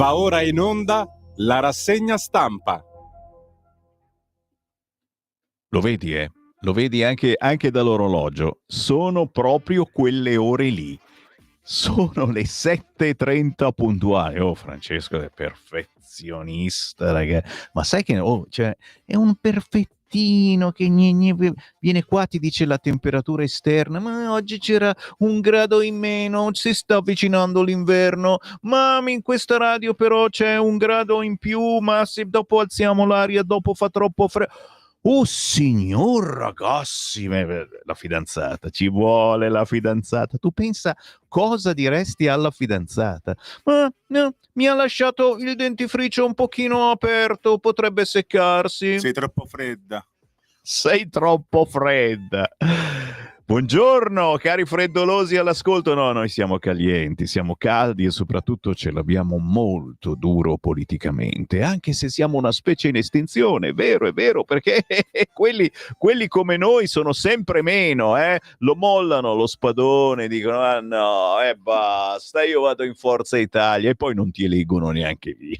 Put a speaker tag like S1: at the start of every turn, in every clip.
S1: Va ora in onda la rassegna stampa.
S2: Lo vedi, Lo vedi anche dall'orologio. Sono proprio quelle ore lì. Sono le 7:30 puntuali. Oh, Francesco è perfezionista, raga. Ma sai che cioè, è un perfettino che viene qua, ti dice la temperatura esterna. Ma oggi c'era 1 grado in meno, si sta avvicinando l'inverno. Ma in questa radio però c'è 1 grado in più, ma se dopo alziamo l'aria, dopo fa troppo freddo. Oh signor ragazzi, la fidanzata, ci vuole la fidanzata. Tu pensa cosa diresti alla fidanzata? Ma no, mi ha lasciato il dentifricio un pochino aperto, potrebbe seccarsi.
S3: Sei troppo fredda.
S2: Sei troppo fredda. Buongiorno cari freddolosi all'ascolto. No, noi siamo calienti, siamo caldi e soprattutto ce l'abbiamo molto duro politicamente, anche se siamo una specie in estinzione, è vero, perché quelli come noi sono sempre meno, lo mollano lo spadone, dicono ah no, basta, io vado in Forza Italia e poi non ti eleggono neanche lì.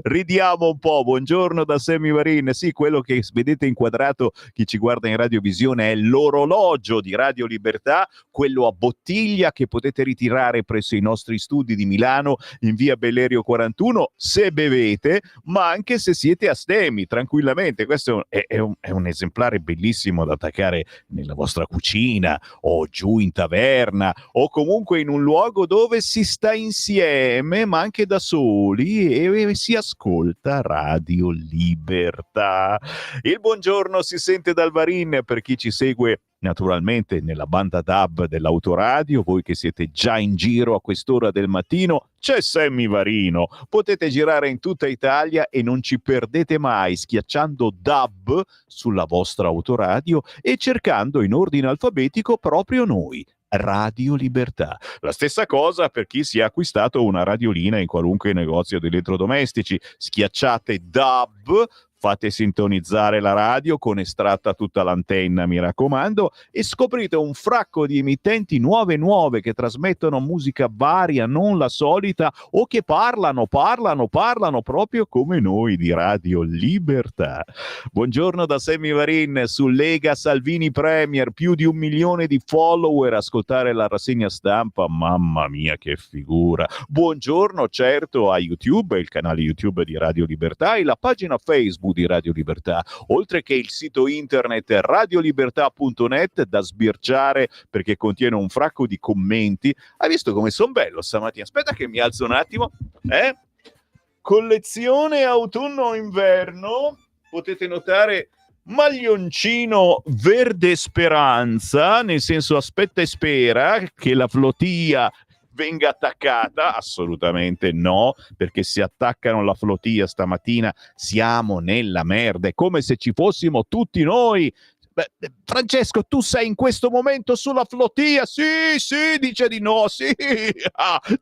S2: Ridiamo un po'. Buongiorno da Sammy Varin. Sì, quello che vedete inquadrato, chi ci guarda in radiovisione, è l'orologio di Radio Libertà, quello a bottiglia che potete ritirare presso i nostri studi di Milano in via Bellerio 41 se bevete, ma anche se siete astemi, tranquillamente. Questo è un esemplare bellissimo da attaccare nella vostra cucina o giù in taverna o comunque in un luogo dove si sta insieme ma anche da soli e si ascolta Radio Libertà. Il buongiorno si sente dal Varin per chi ci segue naturalmente nella banda DAB dell'autoradio. Voi che siete già in giro a quest'ora del mattino, c'è Sammy Varino. Potete girare in tutta Italia e non ci perdete mai schiacciando DAB sulla vostra autoradio e cercando in ordine alfabetico proprio noi, Radio Libertà. La stessa cosa per chi si è acquistato una radiolina in qualunque negozio di elettrodomestici. Schiacciate DAB, fate sintonizzare la radio con estratta tutta l'antenna, mi raccomando, e scoprite un fracco di emittenti nuove che trasmettono musica varia, non la solita, o che parlano proprio come noi di Radio Libertà. Buongiorno da Sammy Varin su Lega Salvini Premier, più di 1 milione di follower, ascoltare la rassegna stampa, mamma mia che figura. Buongiorno certo a YouTube, il canale YouTube di Radio Libertà e la pagina Facebook di Radio Libertà, oltre che il sito internet radiolibertà.net da sbirciare perché contiene un fracco di commenti. Hai visto come son bello stamattina? Aspetta che mi alzo un attimo. Collezione autunno-inverno, potete notare maglioncino verde speranza, nel senso aspetta e spera che la flotilla venga attaccata. Assolutamente no, perché se attaccano la flotilla stamattina siamo nella merda, è come se ci fossimo tutti noi. Beh, Francesco, tu sei in questo momento sulla flotilla? Sì, dice di no, sì,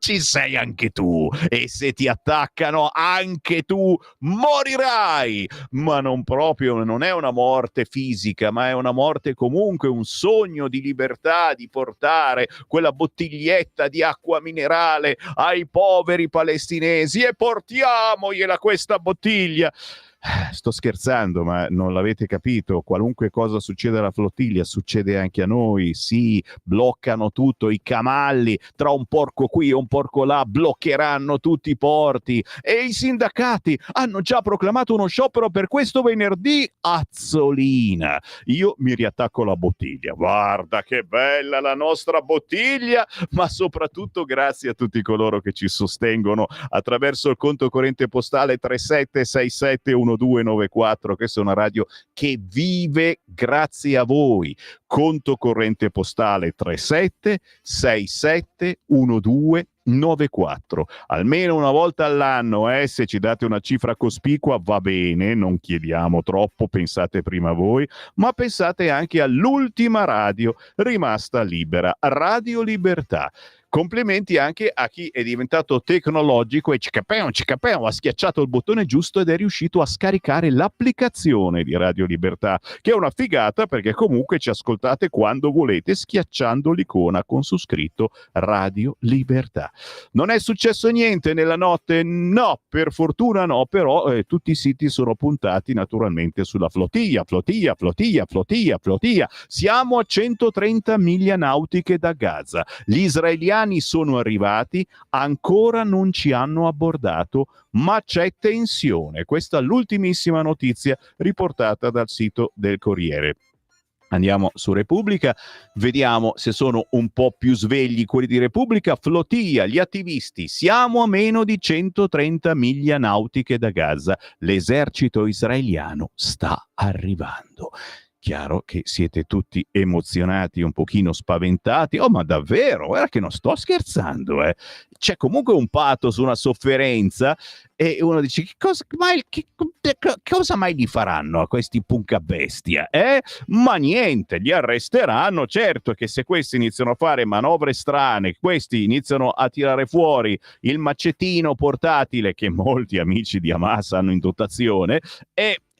S2: ci sei anche tu, e se ti attaccano anche tu morirai, ma non proprio, non è una morte fisica, ma è una morte comunque, un sogno di libertà, di portare quella bottiglietta di acqua minerale ai poveri palestinesi, e portiamogliela questa bottiglia. Sto scherzando, ma non l'avete capito. Qualunque cosa succede alla flottiglia succede anche a noi. Sì, bloccano tutto, i camalli, tra un porco qui e un porco là bloccheranno tutti i porti, e i sindacati hanno già proclamato uno sciopero per questo venerdì. Azzolina, io mi riattacco la bottiglia. Guarda che bella la nostra bottiglia, ma soprattutto grazie a tutti coloro che ci sostengono attraverso il conto corrente postale 37671294. Questa è una radio che vive grazie a voi. Conto corrente postale 37671294. Almeno una volta all'anno, se ci date una cifra cospicua va bene, non chiediamo troppo, pensate prima voi, ma pensate anche all'ultima radio rimasta libera, Radio Libertà. Complimenti anche a chi è diventato tecnologico e ha schiacciato il bottone giusto ed è riuscito a scaricare l'applicazione di Radio Libertà, che è una figata perché comunque ci ascoltate quando volete schiacciando l'icona con su scritto Radio Libertà. Non è successo niente nella notte? No, per fortuna no, però tutti i siti sono puntati naturalmente sulla flotilla. Siamo a 130 miglia nautiche da Gaza. Gli israeliani sono arrivati, ancora non ci hanno abbordato, ma c'è tensione. Questa è l'ultimissima notizia riportata dal sito del Corriere. Andiamo su Repubblica, vediamo se sono un po' più svegli quelli di Repubblica. Flotilla, gli attivisti, siamo a meno di 130 miglia nautiche da Gaza. L'esercito israeliano sta arrivando. Chiaro che siete tutti emozionati, un pochino spaventati. Oh, ma davvero? Guarda che non sto scherzando, eh. C'è comunque un pathos, una sofferenza, e uno dice: cosa mai gli faranno a questi puncabestia? Ma niente, li arresteranno. Certo che se questi iniziano a fare manovre strane, questi iniziano a tirare fuori il macettino portatile che molti amici di Hamas hanno in dotazione,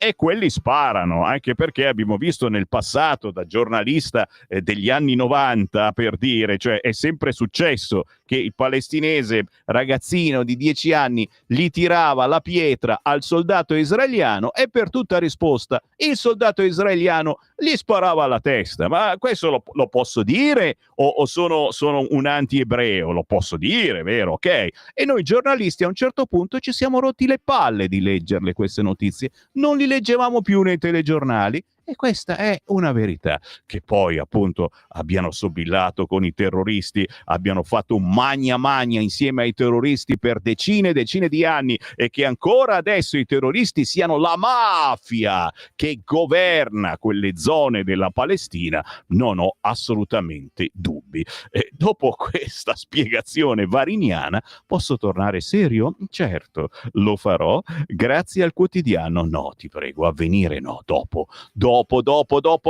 S2: e quelli sparano, anche perché abbiamo visto nel passato, da giornalista degli anni 90, per dire, cioè è sempre successo che il palestinese ragazzino di 10 anni gli tirava la pietra al soldato israeliano e per tutta risposta il soldato israeliano gli sparava alla testa. Ma questo lo posso dire o sono un anti-ebreo? Lo posso dire, vero? Ok. E noi giornalisti a un certo punto ci siamo rotti le palle di leggerle queste notizie, non li leggevamo più nei telegiornali. E questa è una verità. Che poi appunto abbiano sobillato con i terroristi, abbiano fatto un magna magna insieme ai terroristi per decine e decine di anni, e che ancora adesso i terroristi siano la mafia che governa quelle zone della Palestina, non ho assolutamente dubbi. Dopo questa spiegazione variniana posso tornare serio? Certo, lo farò grazie al quotidiano. No, ti prego, Avvenire no, dopo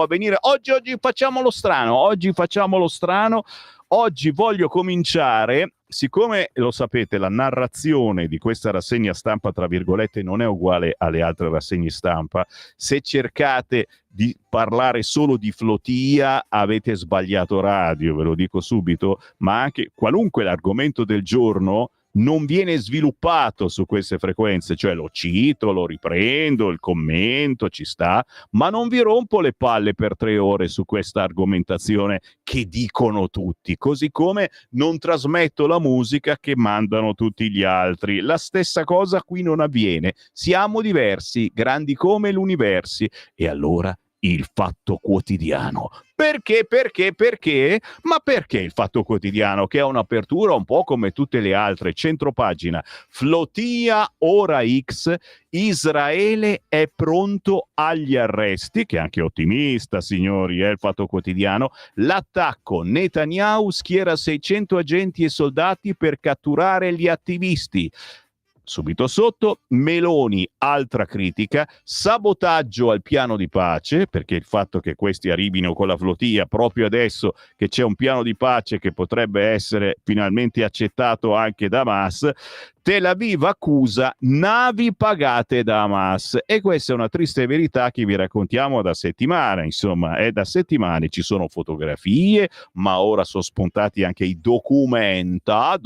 S2: Avvenire. Oggi facciamo lo strano. Oggi voglio cominciare, siccome lo sapete, la narrazione di questa rassegna stampa, tra virgolette, non è uguale alle altre rassegne stampa. Se cercate di parlare solo di flotilla avete sbagliato radio, ve lo dico subito, ma anche qualunque l'argomento del giorno non viene sviluppato su queste frequenze, cioè lo cito, lo riprendo, il commento ci sta, ma non vi rompo le palle per 3 ore su questa argomentazione che dicono tutti, così come non trasmetto la musica che mandano tutti gli altri. La stessa cosa qui non avviene, siamo diversi, grandi come l'universi, e allora il Fatto Quotidiano. Perché? Ma perché il Fatto Quotidiano, che ha un'apertura un po' come tutte le altre, centropagina, flotilla ora X, Israele è pronto agli arresti, che è anche ottimista, signori, è il Fatto Quotidiano, l'attacco, Netanyahu schiera 600 agenti e soldati per catturare gli attivisti. Subito sotto, Meloni, altra critica, sabotaggio al piano di pace, perché il fatto che questi arrivino con la flotilla proprio adesso che c'è un piano di pace che potrebbe essere finalmente accettato anche da Hamas. Tel Aviv accusa navi pagate da Hamas, e questa è una triste verità che vi raccontiamo da settimane. Insomma, è da settimane, ci sono fotografie, ma ora sono spuntati anche i documenta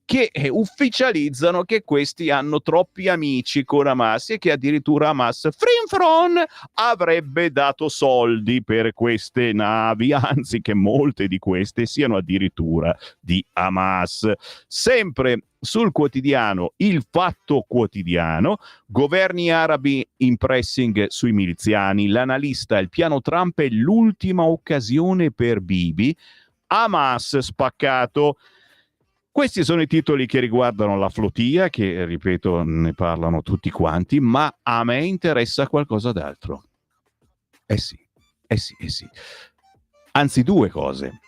S2: che ufficializzano che questi hanno troppi amici con Hamas, e che addirittura Hamas frinfron avrebbe dato soldi per queste navi, anzi che molte di queste siano addirittura di Hamas. Sempre sul quotidiano Il Fatto Quotidiano, governi arabi in pressing sui miliziani, l'analista: il piano Trump è l'ultima occasione per Bibi, Hamas spaccato. Questi sono i titoli che riguardano la flotilla, che ripeto ne parlano tutti quanti, ma a me interessa qualcosa d'altro. Sì. Anzi, due cose.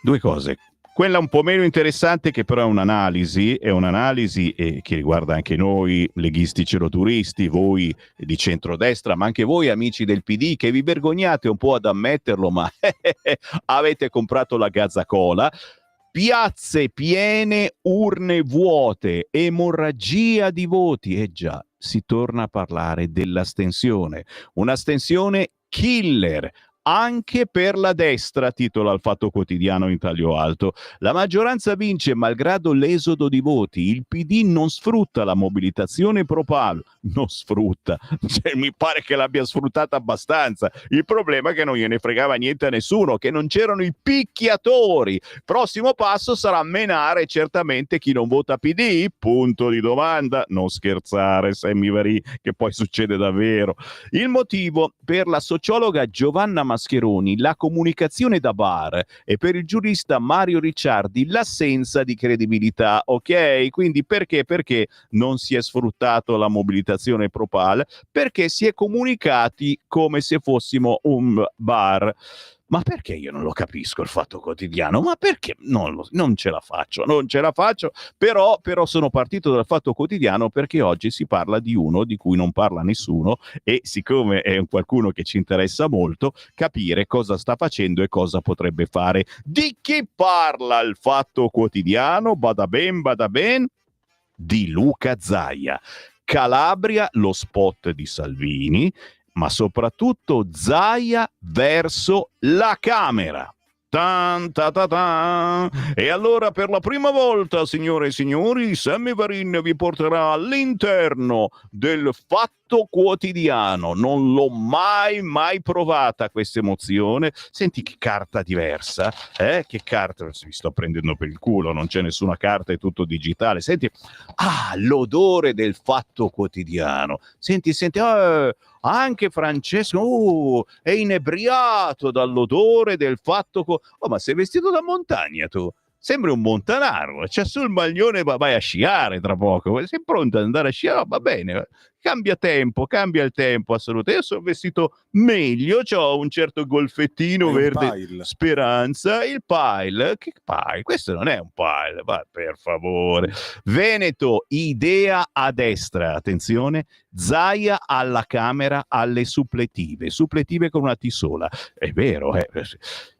S2: Quella un po' meno interessante, che però è un'analisi che riguarda anche noi leghisti celoturisti, voi di centrodestra, ma anche voi amici del PD, che vi vergognate un po' ad ammetterlo, ma avete comprato la Gazzacola. piazze piene, urne vuote, emorragia di voti. E già, si torna a parlare dell'astensione. Un'astensione killer. Anche per la destra, titola il Fatto Quotidiano in taglio alto. La maggioranza vince malgrado l'esodo di voti. Il PD non sfrutta la mobilitazione pro palo. Non sfrutta. Cioè, mi pare che l'abbia sfruttata abbastanza. Il problema è che non gliene fregava niente a nessuno, che non c'erano i picchiatori. Prossimo passo sarà menare certamente chi non vota PD? Punto di domanda. Non scherzare, Sammy Varin, che poi succede davvero. Il motivo per la sociologa Giovanna Mascheroni, la comunicazione da bar, e per il giurista Mario Ricciardi l'assenza di credibilità. Ok? Quindi perché? Perché non si è sfruttato la mobilitazione pro PAL? Perché si è comunicati come se fossimo un bar. Ma perché io non lo capisco il Fatto Quotidiano? Ma perché non ce la faccio, però sono partito dal Fatto Quotidiano perché oggi si parla di uno di cui non parla nessuno, e siccome è un qualcuno che ci interessa molto, capire cosa sta facendo e cosa potrebbe fare. Di chi parla il Fatto Quotidiano? Bada ben, di Luca Zaia. Calabria, lo spot di Salvini, ma soprattutto Zaia verso la Camera. Tan, ta, ta, ta. E allora per la prima volta, signore e signori, Sammy Varin vi porterà all'interno del Fatto Quotidiano. Non l'ho mai provata questa emozione. Senti che carta diversa, che carta, vi sto prendendo per il culo, non c'è nessuna carta, è tutto digitale. Senti, l'odore del Fatto Quotidiano. Senti, anche Francesco è inebriato dall'odore del Fatto ma sei vestito da montagna tu? Sembri un montanaro, c'è sul maglione, vai a sciare tra poco, sei pronto ad andare a sciare? Va bene, cambia il tempo assolutamente. Io sono vestito meglio, c'ho un certo golfettino verde Speranza. Il pile? Che pile? Questo non è un pile, va, per favore. Veneto, idea a destra, attenzione, Zaia alla Camera alle suppletive con una T sola. È vero,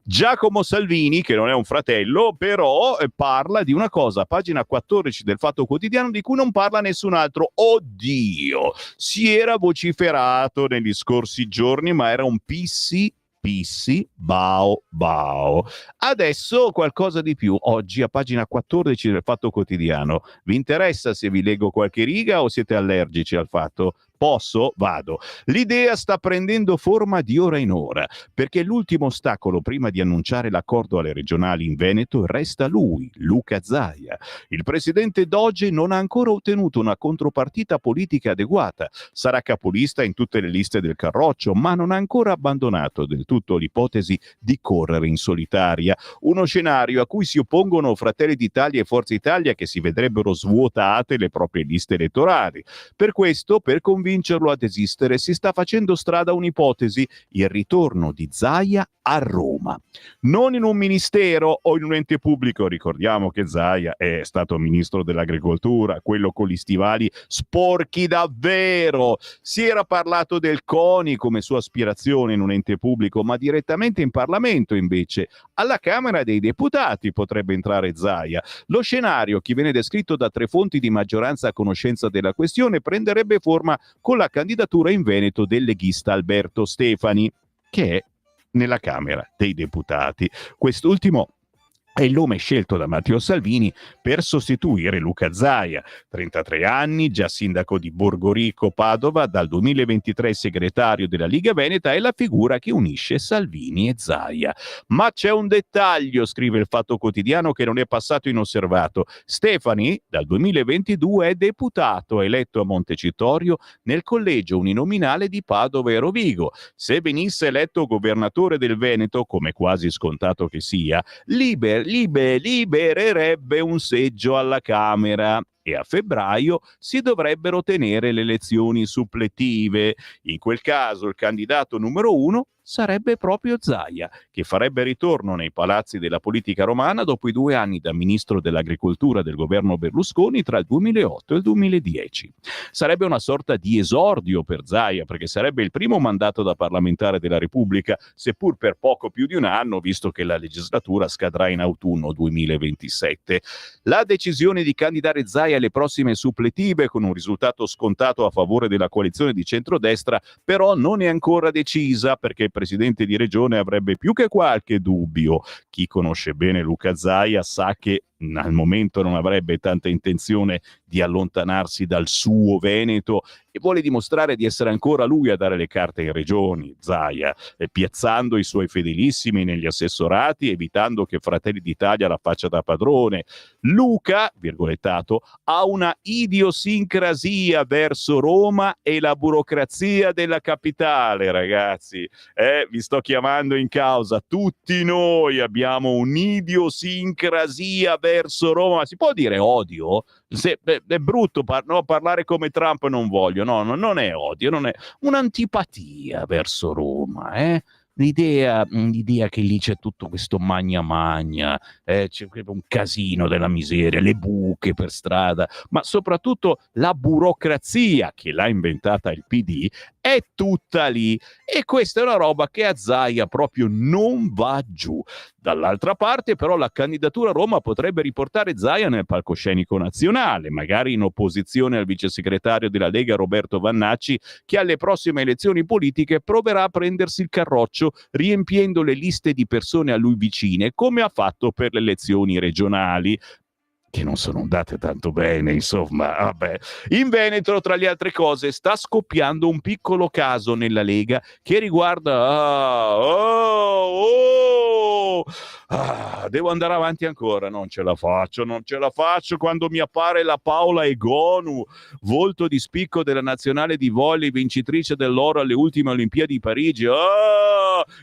S2: Giacomo Salvini, che non è un fratello, però parla di una cosa, pagina 14 del Fatto Quotidiano, di cui non parla nessun altro. Oddio, si era vociferato negli scorsi giorni, ma era un pissi, bao. Adesso qualcosa di più, oggi a pagina 14 del Fatto Quotidiano. Vi interessa se vi leggo qualche riga o siete allergici al fatto? Posso? Vado. L'idea sta prendendo forma di ora in ora, perché l'ultimo ostacolo prima di annunciare l'accordo alle regionali in Veneto resta lui, Luca Zaia. Il presidente Doge non ha ancora ottenuto una contropartita politica adeguata. Sarà capolista in tutte le liste del Carroccio, ma non ha ancora abbandonato del tutto l'ipotesi di correre in solitaria. Uno scenario a cui si oppongono Fratelli d'Italia e Forza Italia, che si vedrebbero svuotate le proprie liste elettorali. Per questo, per convincerlo a desistere, si sta facendo strada un'ipotesi: il ritorno di Zaia a Roma. Non in un ministero o in un ente pubblico. Ricordiamo che Zaia è stato ministro dell'agricoltura, quello con gli stivali sporchi davvero. Si era parlato del CONI come sua aspirazione in un ente pubblico, ma direttamente in Parlamento invece. Alla Camera dei Deputati potrebbe entrare Zaia. Lo scenario, che viene descritto da 3 fonti di maggioranza a conoscenza della questione, prenderebbe forma con la candidatura in Veneto del leghista Alberto Stefani, che è nella Camera dei Deputati. Quest'ultimo è il nome scelto da Matteo Salvini per sostituire Luca Zaia, 33 anni, già sindaco di Borgorico, Padova, dal 2023 segretario della Liga Veneta, è la figura che unisce Salvini e Zaia. Ma c'è un dettaglio, scrive il Fatto Quotidiano, che non è passato inosservato. Stefani, dal 2022, è deputato eletto a Montecitorio nel collegio uninominale di Padova e Rovigo. Se venisse eletto governatore del Veneto, come quasi scontato che sia, libererebbe un seggio alla Camera. e a febbraio si dovrebbero tenere le elezioni suppletive. In quel caso il candidato numero 1 sarebbe proprio Zaia, che farebbe ritorno nei palazzi della politica romana dopo i 2 anni da ministro dell'agricoltura del governo Berlusconi tra il 2008 e il 2010. Sarebbe una sorta di esordio per Zaia, perché sarebbe il primo mandato da parlamentare della Repubblica, seppur per poco più di un anno, visto che la legislatura scadrà in autunno 2027. La decisione di candidare Zaia alle prossime suppletive, con un risultato scontato a favore della coalizione di centrodestra, però non è ancora decisa, perché il presidente di regione avrebbe più che qualche dubbio. Chi conosce bene Luca Zaia sa che al momento non avrebbe tanta intenzione di allontanarsi dal suo Veneto e vuole dimostrare di essere ancora lui a dare le carte ai regioni, Zaia, piazzando i suoi fedelissimi negli assessorati, evitando che Fratelli d'Italia la faccia da padrone. Luca, virgolettato, ha una idiosincrasia verso Roma e la burocrazia della capitale, ragazzi. Vi sto chiamando in causa. Tutti noi abbiamo un'idiosincrasia verso Roma. Si può dire odio? È brutto parlare come Trump, non voglio. No, non è odio, non è un'antipatia verso Roma, L'idea che lì c'è tutto questo magna, c'è un casino della miseria, le buche per strada, ma soprattutto la burocrazia che l'ha inventata il PD è tutta lì, e questa è una roba che a Zaia proprio non va giù. Dall'altra parte però la candidatura a Roma potrebbe riportare Zaia nel palcoscenico nazionale, magari in opposizione al vicesegretario della Lega Roberto Vannacci, che alle prossime elezioni politiche proverà a prendersi il carroccio riempiendo le liste di persone a lui vicine, come ha fatto per le elezioni regionali, che non sono andate tanto bene, insomma, vabbè. In Veneto, tra le altre cose, sta scoppiando un piccolo caso nella Lega che riguarda... devo andare avanti ancora, non ce la faccio, quando mi appare la Paola Egonu, volto di spicco della nazionale di volley, vincitrice dell'oro alle ultime Olimpiadi di Parigi.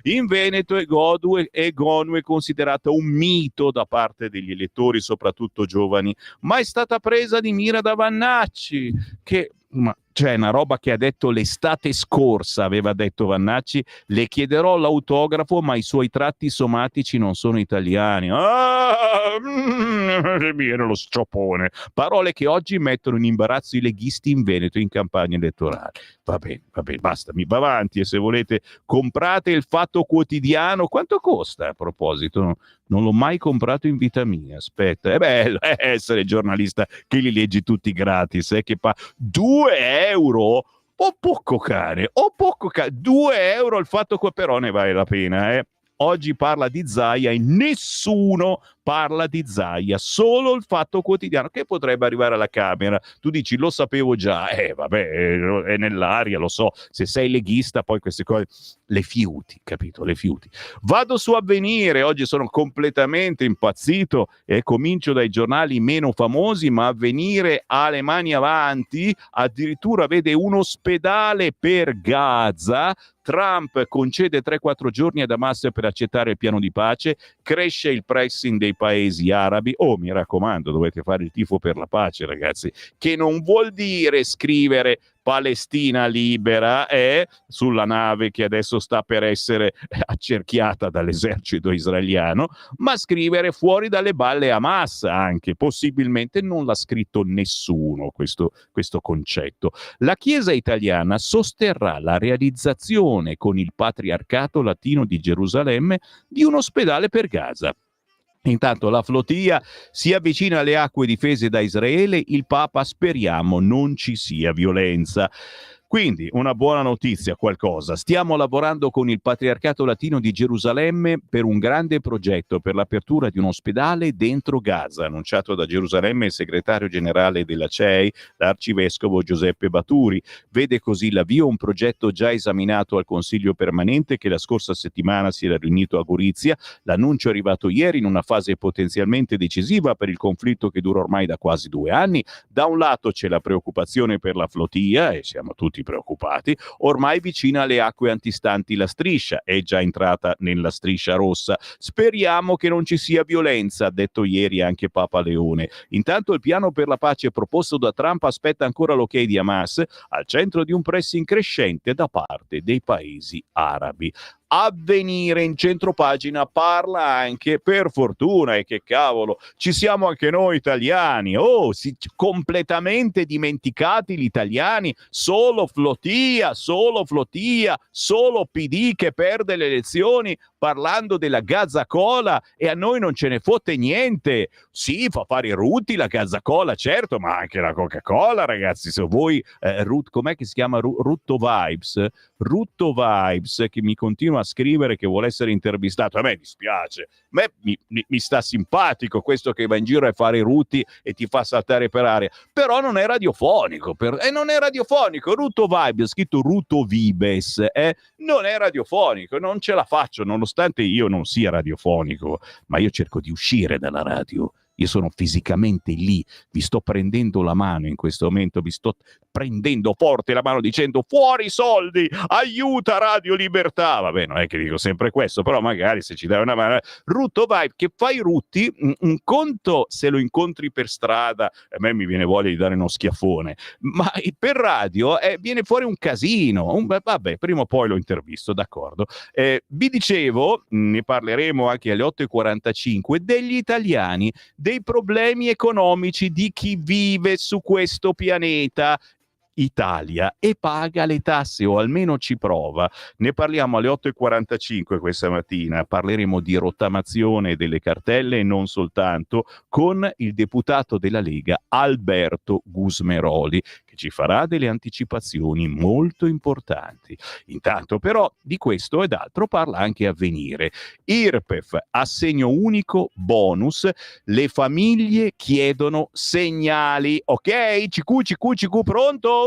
S2: In Veneto Egonu è considerata un mito da parte degli elettori, soprattutto giovani, ma è stata presa di mira da Vannacci, che... Cioè, una roba che ha detto l'estate scorsa, aveva detto Vannacci: le chiederò l'autografo, ma i suoi tratti somatici non sono italiani. Era lo sciopone. Parole che oggi mettono in imbarazzo i leghisti in Veneto in campagna elettorale. Va bene, basta, mi va avanti, e se volete comprate il Fatto Quotidiano. Quanto costa, a proposito? Non l'ho mai comprato in vita mia. Aspetta, è bello essere giornalista che li leggi tutti gratis, che 2 euro? O poco cane, 2 euro il Fatto Quotidiano, però ne vale la pena, Oggi parla di Zaia e nessuno parla di Zaia, solo il Fatto Quotidiano, che potrebbe arrivare alla Camera. Tu dici, lo sapevo già, vabbè, è nell'aria, lo so, se sei leghista poi queste cose le fiuti, capito? Le fiuti. Vado su Avvenire, oggi sono completamente impazzito e comincio dai giornali meno famosi, ma Avvenire ha le mani avanti, addirittura vede un ospedale per Gaza. Trump concede 3-4 giorni ad Hamas per accettare il piano di pace, cresce il pressing dei paesi arabi. Mi raccomando, dovete fare il tifo per la pace, ragazzi, che non vuol dire scrivere Palestina libera sulla nave che adesso sta per essere accerchiata dall'esercito israeliano, ma scrivere fuori dalle balle Hamas anche. Possibilmente non l'ha scritto nessuno questo concetto. La Chiesa italiana sosterrà la realizzazione con il Patriarcato Latino di Gerusalemme di un ospedale per Gaza. Intanto la flotilla si avvicina alle acque difese da Israele, il Papa speriamo non ci sia violenza. Quindi una buona notizia, qualcosa. Stiamo lavorando con il Patriarcato Latino di Gerusalemme per un grande progetto per l'apertura di un ospedale dentro Gaza, annunciato da Gerusalemme il segretario generale della CEI, l'arcivescovo Giuseppe Baturi. Vede così l'avvio un progetto già esaminato al Consiglio permanente che la scorsa settimana si era riunito a Gorizia. L'annuncio è arrivato ieri in una fase potenzialmente decisiva per il conflitto che dura ormai da quasi 2 anni. Da un lato c'è la preoccupazione per la flotilla, e siamo tutti tutti preoccupati, ormai vicina alle acque antistanti la Striscia, è già entrata nella Striscia rossa. Speriamo che non ci sia violenza, ha detto ieri anche Papa Leone. Intanto il piano per la pace proposto da Trump aspetta ancora l'ok di Hamas, al centro di un pressing crescente da parte dei paesi arabi. Avvenire in centropagina parla anche, per fortuna, e che cavolo, ci siamo anche noi italiani, completamente dimenticati gli italiani, solo Flottia, solo PD che perde le elezioni parlando della Gazzacola e a noi non ce ne fotte niente. Sì, fa fare i rutti la Gazzacola, certo, ma anche la Coca-Cola, ragazzi. Se voi, com'è che si chiama? Rutto Vibes, che mi continua a scrivere che vuole essere intervistato. A me dispiace, mi sta simpatico questo che va in giro a fare i rutti e ti fa saltare per aria, però non è radiofonico. Non è radiofonico. Rutto Vibes, scritto Rutto Vibes, non è radiofonico, non ce la faccio, nonostante io non sia radiofonico, ma io cerco di uscire dalla radio. Io sono fisicamente lì, vi sto prendendo la mano in questo momento, vi sto prendendo forte la mano dicendo fuori i soldi, aiuta Radio Libertà. Vabbè, non è che dico sempre questo, però magari se ci dai una mano. Rutto Vibe, che fai rutti, un conto se lo incontri per strada, a me mi viene voglia di dare uno schiaffone, ma per radio viene fuori un casino. Vabbè, prima o poi lo intervisto, d'accordo. Vi dicevo, ne parleremo anche alle 8:45, degli italiani, dei problemi economici di chi vive su questo pianeta Italia e paga le tasse, o almeno ci prova. Ne parliamo alle 8:45 questa mattina. Parleremo di rottamazione delle cartelle e non soltanto, con il deputato della Lega Alberto Gusmeroli, che ci farà delle anticipazioni molto importanti. Intanto però di questo ed altro parla anche Avvenire. IRPEF, assegno unico, bonus, le famiglie chiedono segnali. Ok? CQ, pronto?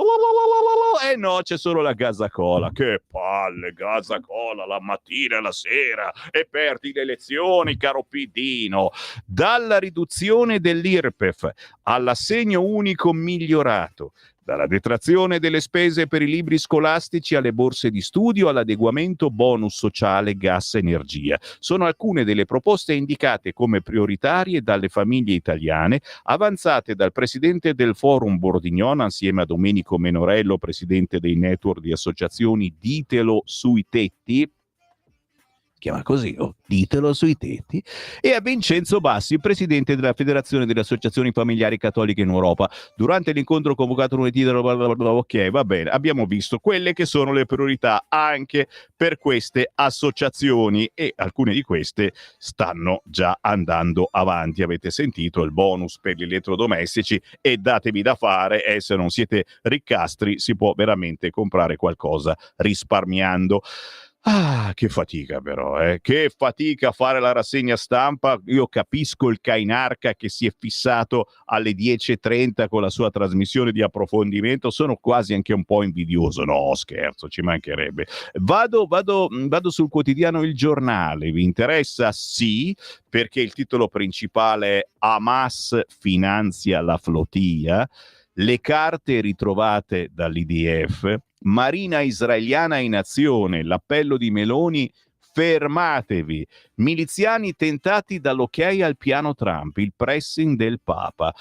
S2: No, c'è solo la Gazzacola. Che palle, Gazzacola la mattina e la sera, e perdi le elezioni, caro Pidino. Dalla riduzione dell'IRPEF all'assegno unico migliorato, dalla detrazione delle spese per i libri scolastici alle borse di studio, all'adeguamento bonus sociale gas energia. Sono alcune delle proposte indicate come prioritarie dalle famiglie italiane, avanzate dal presidente del Forum Bordignon assieme a Domenico Menorello, presidente dei network di associazioni Ditelo sui tetti, chiama così, ditelo sui tetti, e a Vincenzo Bassi, presidente della Federazione delle Associazioni Familiari Cattoliche in Europa. Durante l'incontro convocato lunedì, ok, va bene, abbiamo visto quelle che sono le priorità anche per queste associazioni, e alcune di queste stanno già andando avanti. Avete sentito il bonus per gli elettrodomestici, e datevi da fare, e se non siete riccastri si può veramente comprare qualcosa risparmiando. Ah, che fatica però, che fatica fare la rassegna stampa. Io capisco il Cainarca che si è fissato alle 10:30 con la sua trasmissione di approfondimento, sono quasi anche un po' invidioso. No, scherzo, ci mancherebbe. Vado sul quotidiano Il Giornale, vi interessa? Sì, perché il titolo principale è Hamas finanzia la flotilla, le carte ritrovate dall'IDF, Marina israeliana in azione, l'appello di Meloni, fermatevi, miliziani tentati dall'ok al piano Trump, il pressing del Papa.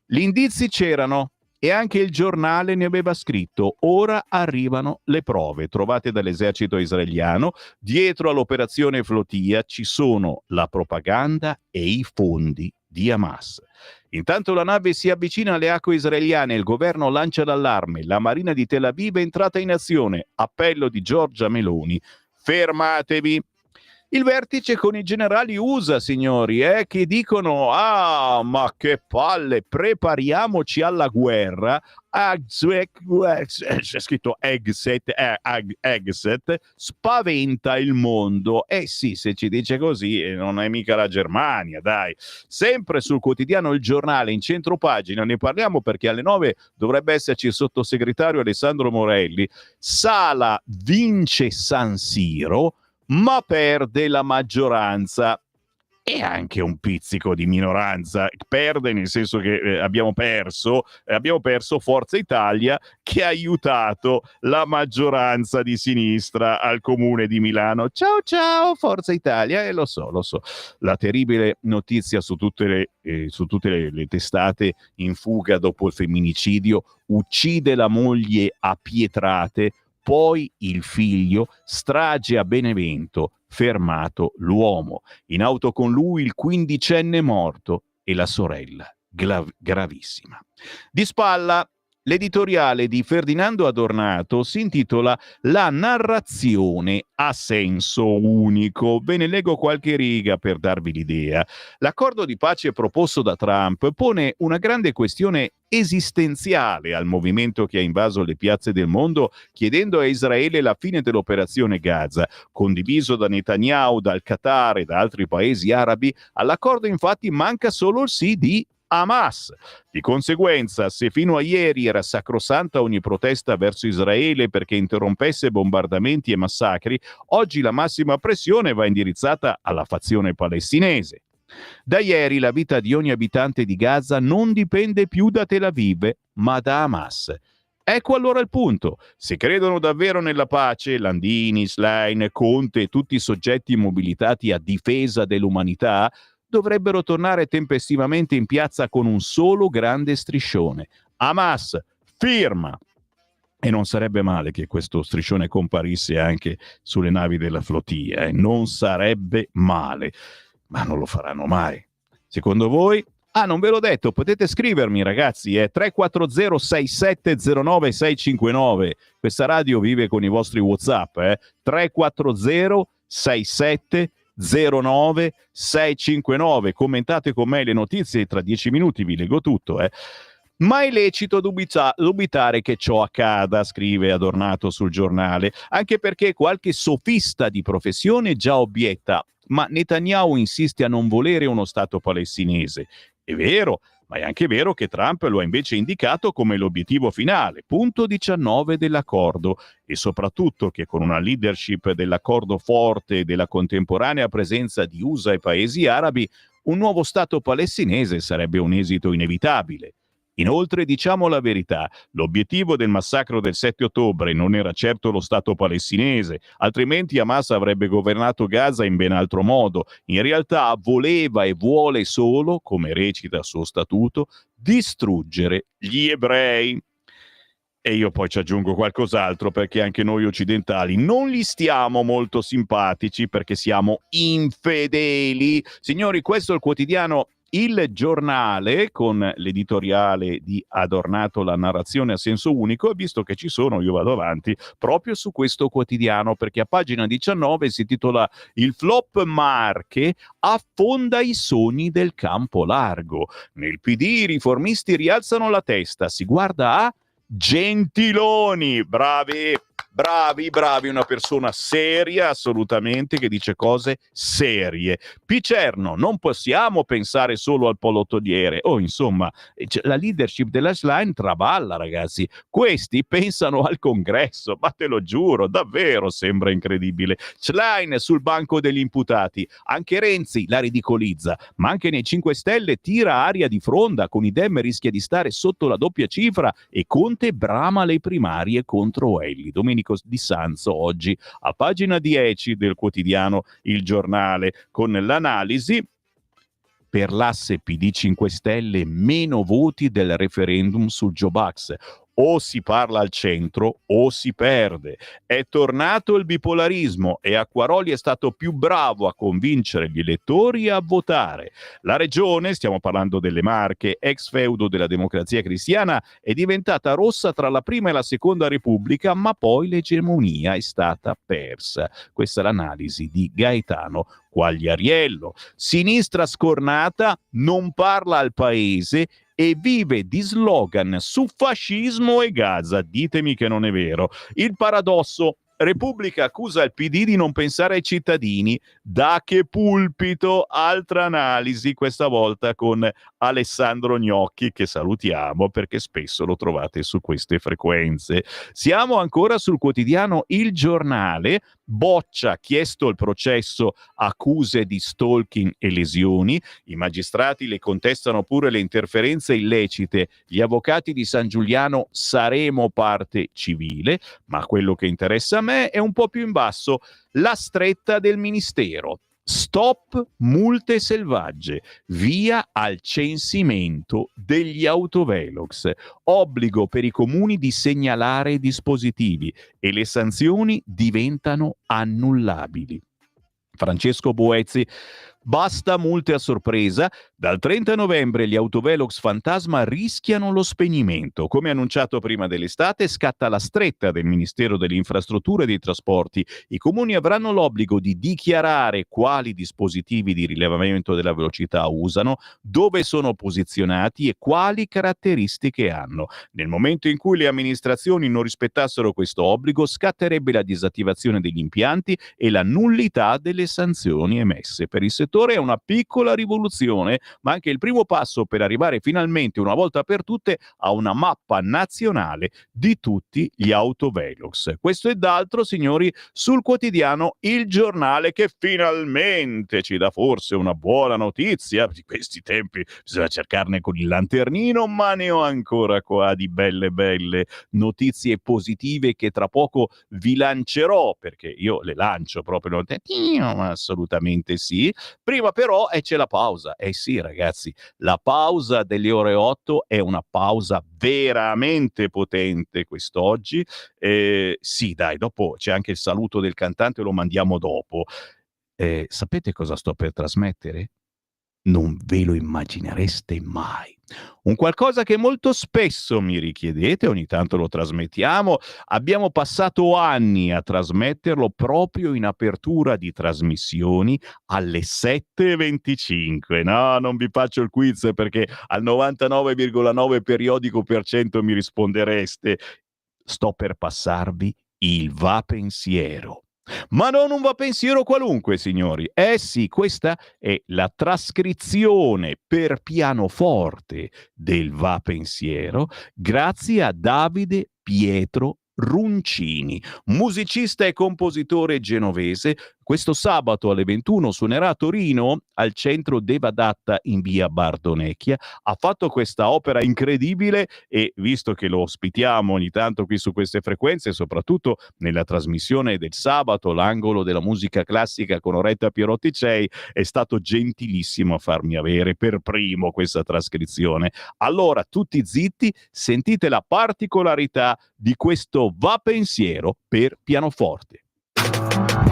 S2: Gli indizi c'erano e anche Il Giornale ne aveva scritto. Ora arrivano le prove trovate dall'esercito israeliano. Dietro all'operazione Flotilla ci sono la propaganda e i fondi di Hamas. Intanto la nave si avvicina alle acque israeliane, il governo lancia l'allarme, la marina di Tel Aviv è entrata in azione, appello di Giorgia Meloni, fermatevi. Il vertice con i generali USA, signori, che dicono: ah, ma che palle, prepariamoci alla guerra. C'è scritto exit, spaventa il mondo. Sì, se ci dice così, non è mica la Germania, dai. Sempre sul quotidiano Il Giornale, in centro pagina, ne parliamo perché alle 9 dovrebbe esserci il sottosegretario Alessandro Morelli. Sala vince San Siro, ma perde la maggioranza. e anche un pizzico di minoranza. Perde nel senso che abbiamo perso Forza Italia, che ha aiutato la maggioranza di sinistra al comune di Milano. Ciao ciao Forza Italia, lo so. La terribile notizia su tutte le testate in fuga dopo il femminicidio: uccide la moglie a pietrate, poi il figlio, strage a Benevento, fermato l'uomo. In auto con lui il quindicenne morto e la sorella gravissima. Di spalla, l'editoriale di Ferdinando Adornato si intitola La narrazione a senso unico. Ve ne leggo qualche riga per darvi l'idea. L'accordo di pace proposto da Trump pone una grande questione esistenziale al movimento che ha invaso le piazze del mondo, chiedendo a Israele la fine dell'operazione Gaza. Condiviso da Netanyahu, dal Qatar e da altri paesi arabi, all'accordo infatti manca solo il sì di Hamas. Di conseguenza, se fino a ieri era sacrosanta ogni protesta verso Israele perché interrompesse bombardamenti e massacri, oggi la massima pressione va indirizzata alla fazione palestinese. Da ieri la vita di ogni abitante di Gaza non dipende più da Tel Aviv, ma da Hamas. Ecco allora il punto. Se credono davvero nella pace, Landini, Schlein, Conte e tutti i soggetti mobilitati a difesa dell'umanità dovrebbero tornare tempestivamente in piazza con un solo grande striscione: Hamas firma! E non sarebbe male che questo striscione comparisse anche sulle navi della flotilla, non sarebbe male, ma non lo faranno mai. Secondo voi? Non ve l'ho detto, potete scrivermi ragazzi, è 340 6709 659. Questa radio vive con i vostri WhatsApp, 340 6709 659. Commentate con me le notizie, tra 10 minuti vi leggo tutto, Ma è lecito dubitare che ciò accada, scrive Adornato sul giornale, anche perché qualche sofista di professione già obietta: ma Netanyahu insiste a non volere uno Stato palestinese. È vero, ma è anche vero che Trump lo ha invece indicato come l'obiettivo finale, punto 19 dell'accordo, e soprattutto che con una leadership dell'accordo forte e della contemporanea presenza di USA e paesi arabi, un nuovo Stato palestinese sarebbe un esito inevitabile. Inoltre, diciamo la verità, l'obiettivo del massacro del 7 ottobre non era certo lo Stato palestinese, altrimenti Hamas avrebbe governato Gaza in ben altro modo. In realtà voleva e vuole solo, come recita il suo statuto, distruggere gli ebrei. E io poi ci aggiungo qualcos'altro, perché anche noi occidentali non gli stiamo molto simpatici, perché siamo infedeli. Signori, questo è il quotidiano Il Giornale, con l'editoriale di Adornato, La narrazione a senso unico, e visto che ci sono io vado avanti proprio su questo quotidiano, perché a pagina 19 si titola Il flop Marche affonda i sogni del campo largo. Nel PD i riformisti rialzano la testa, si guarda a Gentiloni, bravi, una persona seria assolutamente, che dice cose serie. Picerno, non possiamo pensare solo al polottoniere. Insomma, la leadership della Schlein traballa, ragazzi. Questi pensano al congresso, ma te lo giuro, davvero sembra incredibile. Schlein sul banco degli imputati, anche Renzi la ridicolizza, ma anche nei 5 Stelle tira aria di fronda, con i Dem rischia di stare sotto la doppia cifra e Conte brama le primarie contro Elli. Domenico Di Sanzo oggi a pagina 10 del quotidiano Il Giornale, con l'analisi: per l'asse PD 5 Stelle meno voti del referendum sul Jobs Act. O si parla al centro o si perde. È tornato il bipolarismo e Acquaroli è stato più bravo a convincere gli elettori a votare. La regione, stiamo parlando delle Marche, ex feudo della Democrazia Cristiana, è diventata rossa tra la prima e la seconda Repubblica, ma poi l'egemonia è stata persa. Questa è l'analisi di Gaetano Quagliariello. Sinistra scornata, non parla al paese e vive di slogan su fascismo e Gaza. Ditemi che non è vero. Il paradosso: Repubblica accusa il PD di non pensare ai cittadini. Da che pulpito? Altra analisi, questa volta con Alessandro Gnocchi, che salutiamo perché spesso lo trovate su queste frequenze. Siamo ancora sul quotidiano Il Giornale, boccia, chiesto il processo, accuse di stalking e lesioni, i magistrati le contestano pure le interferenze illecite, gli avvocati di San Giuliano saremo parte civile, ma quello che interessa a me è un po' più in basso, la stretta del ministero. Stop multe selvagge, via al censimento degli autovelox, obbligo per i comuni di segnalare i dispositivi e le sanzioni diventano annullabili. Francesco Boezzi, basta multe a sorpresa, dal 30 novembre gli autovelox fantasma rischiano lo spegnimento. Come annunciato prima dell'estate, scatta la stretta del Ministero delle Infrastrutture e dei Trasporti. I comuni avranno l'obbligo di dichiarare quali dispositivi di rilevamento della velocità usano, dove sono posizionati e quali caratteristiche hanno. Nel momento in cui le amministrazioni non rispettassero questo obbligo, scatterebbe la disattivazione degli impianti e la nullità delle sanzioni emesse. Per il settore è una piccola rivoluzione, ma anche il primo passo per arrivare finalmente, una volta per tutte, a una mappa nazionale di tutti gli autovelox. Questo e d'altro, signori, sul quotidiano Il Giornale, che finalmente ci dà forse una buona notizia. Di questi tempi bisogna cercarne con il lanternino, ma ne ho ancora qua di belle notizie positive che tra poco vi lancerò, perché io le lancio proprio, ma assolutamente sì. Prima però c'è la pausa. Sì, ragazzi, la pausa delle ore 8 è una pausa veramente potente quest'oggi. Sì, dai, dopo c'è anche il saluto del cantante, lo mandiamo dopo. Sapete cosa sto per trasmettere? Non ve lo immaginereste mai. Un qualcosa che molto spesso mi richiedete, ogni tanto lo trasmettiamo, abbiamo passato anni a trasmetterlo proprio in apertura di trasmissioni alle 7:25. No, non vi faccio il quiz perché al 99,9 periodico per cento mi rispondereste. Sto per passarvi il va pensiero. Ma non un va pensiero qualunque, signori. Sì, questa è la trascrizione per pianoforte del va pensiero grazie a Davide Pietro Runcini, musicista e compositore genovese. Questo sabato alle 21 suonerà a Torino al centro Devadatta in via Bardonecchia. Ha fatto questa opera incredibile e visto che lo ospitiamo ogni tanto qui su queste frequenze, soprattutto nella trasmissione del sabato, l'angolo della musica classica con Oretta Pierotti Cei, è stato gentilissimo a farmi avere per primo questa trascrizione. Allora, tutti zitti, sentite la particolarità di questo va pensiero per pianoforte.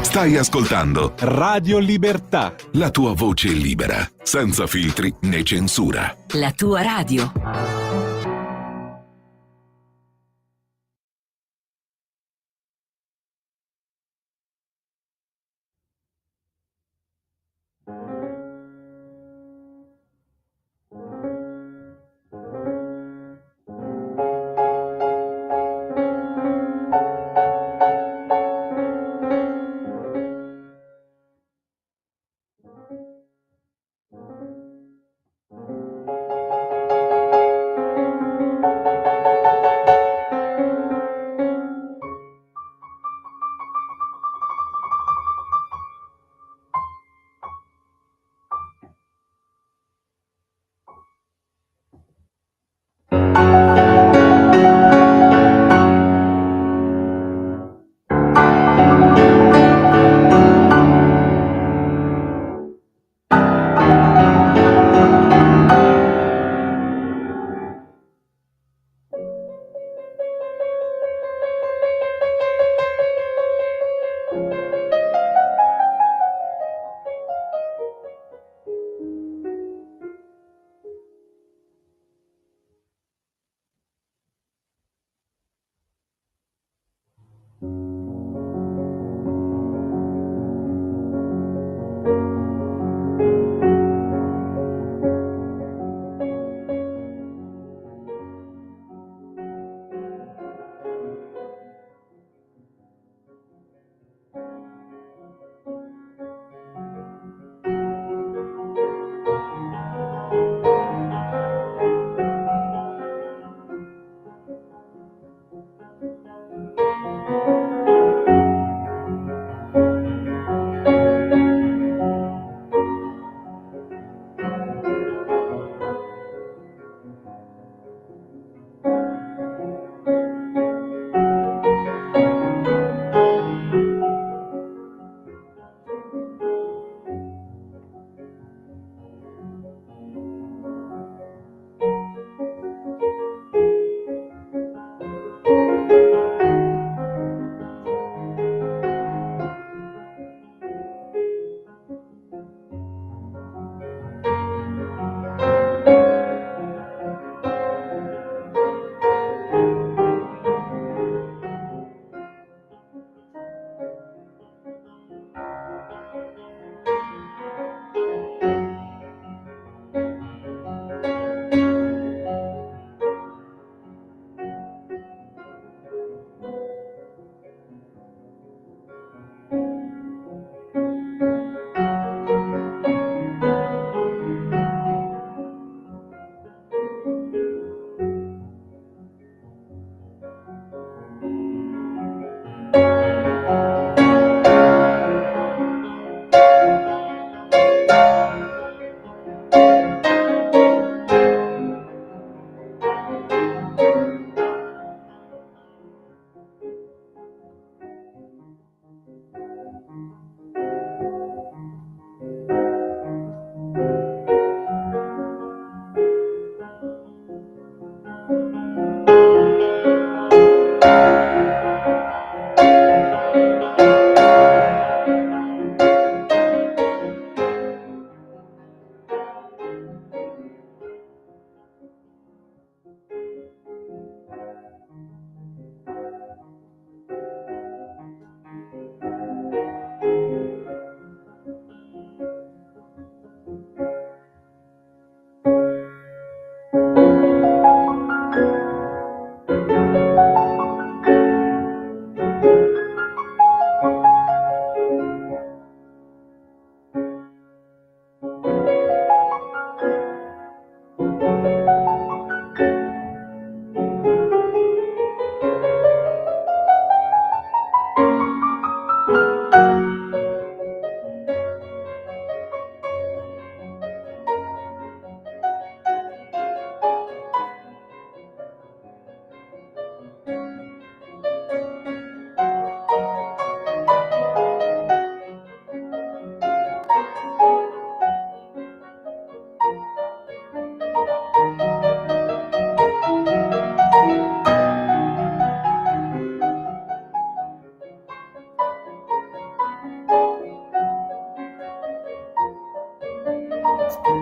S3: Stai ascoltando
S1: Radio Libertà.
S3: la tua voce libera, senza filtri né censura.
S4: La tua radio.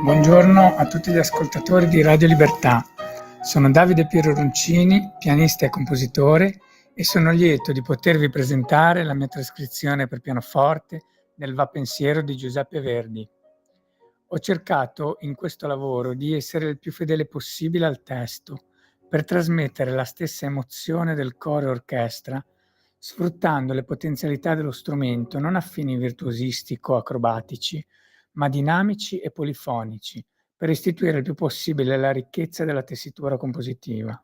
S4: Buongiorno a tutti gli ascoltatori di Radio Libertà. Sono Davide Piero Roncini, pianista e compositore, e sono lieto di potervi presentare la mia trascrizione per pianoforte del Va Pensiero di Giuseppe Verdi. Ho cercato in questo lavoro di essere il più fedele possibile al testo, per trasmettere la stessa emozione del coro e orchestra, sfruttando le potenzialità dello strumento non a fini virtuosistico-acrobatici, ma dinamici e polifonici, per restituire il più possibile la ricchezza della tessitura compositiva.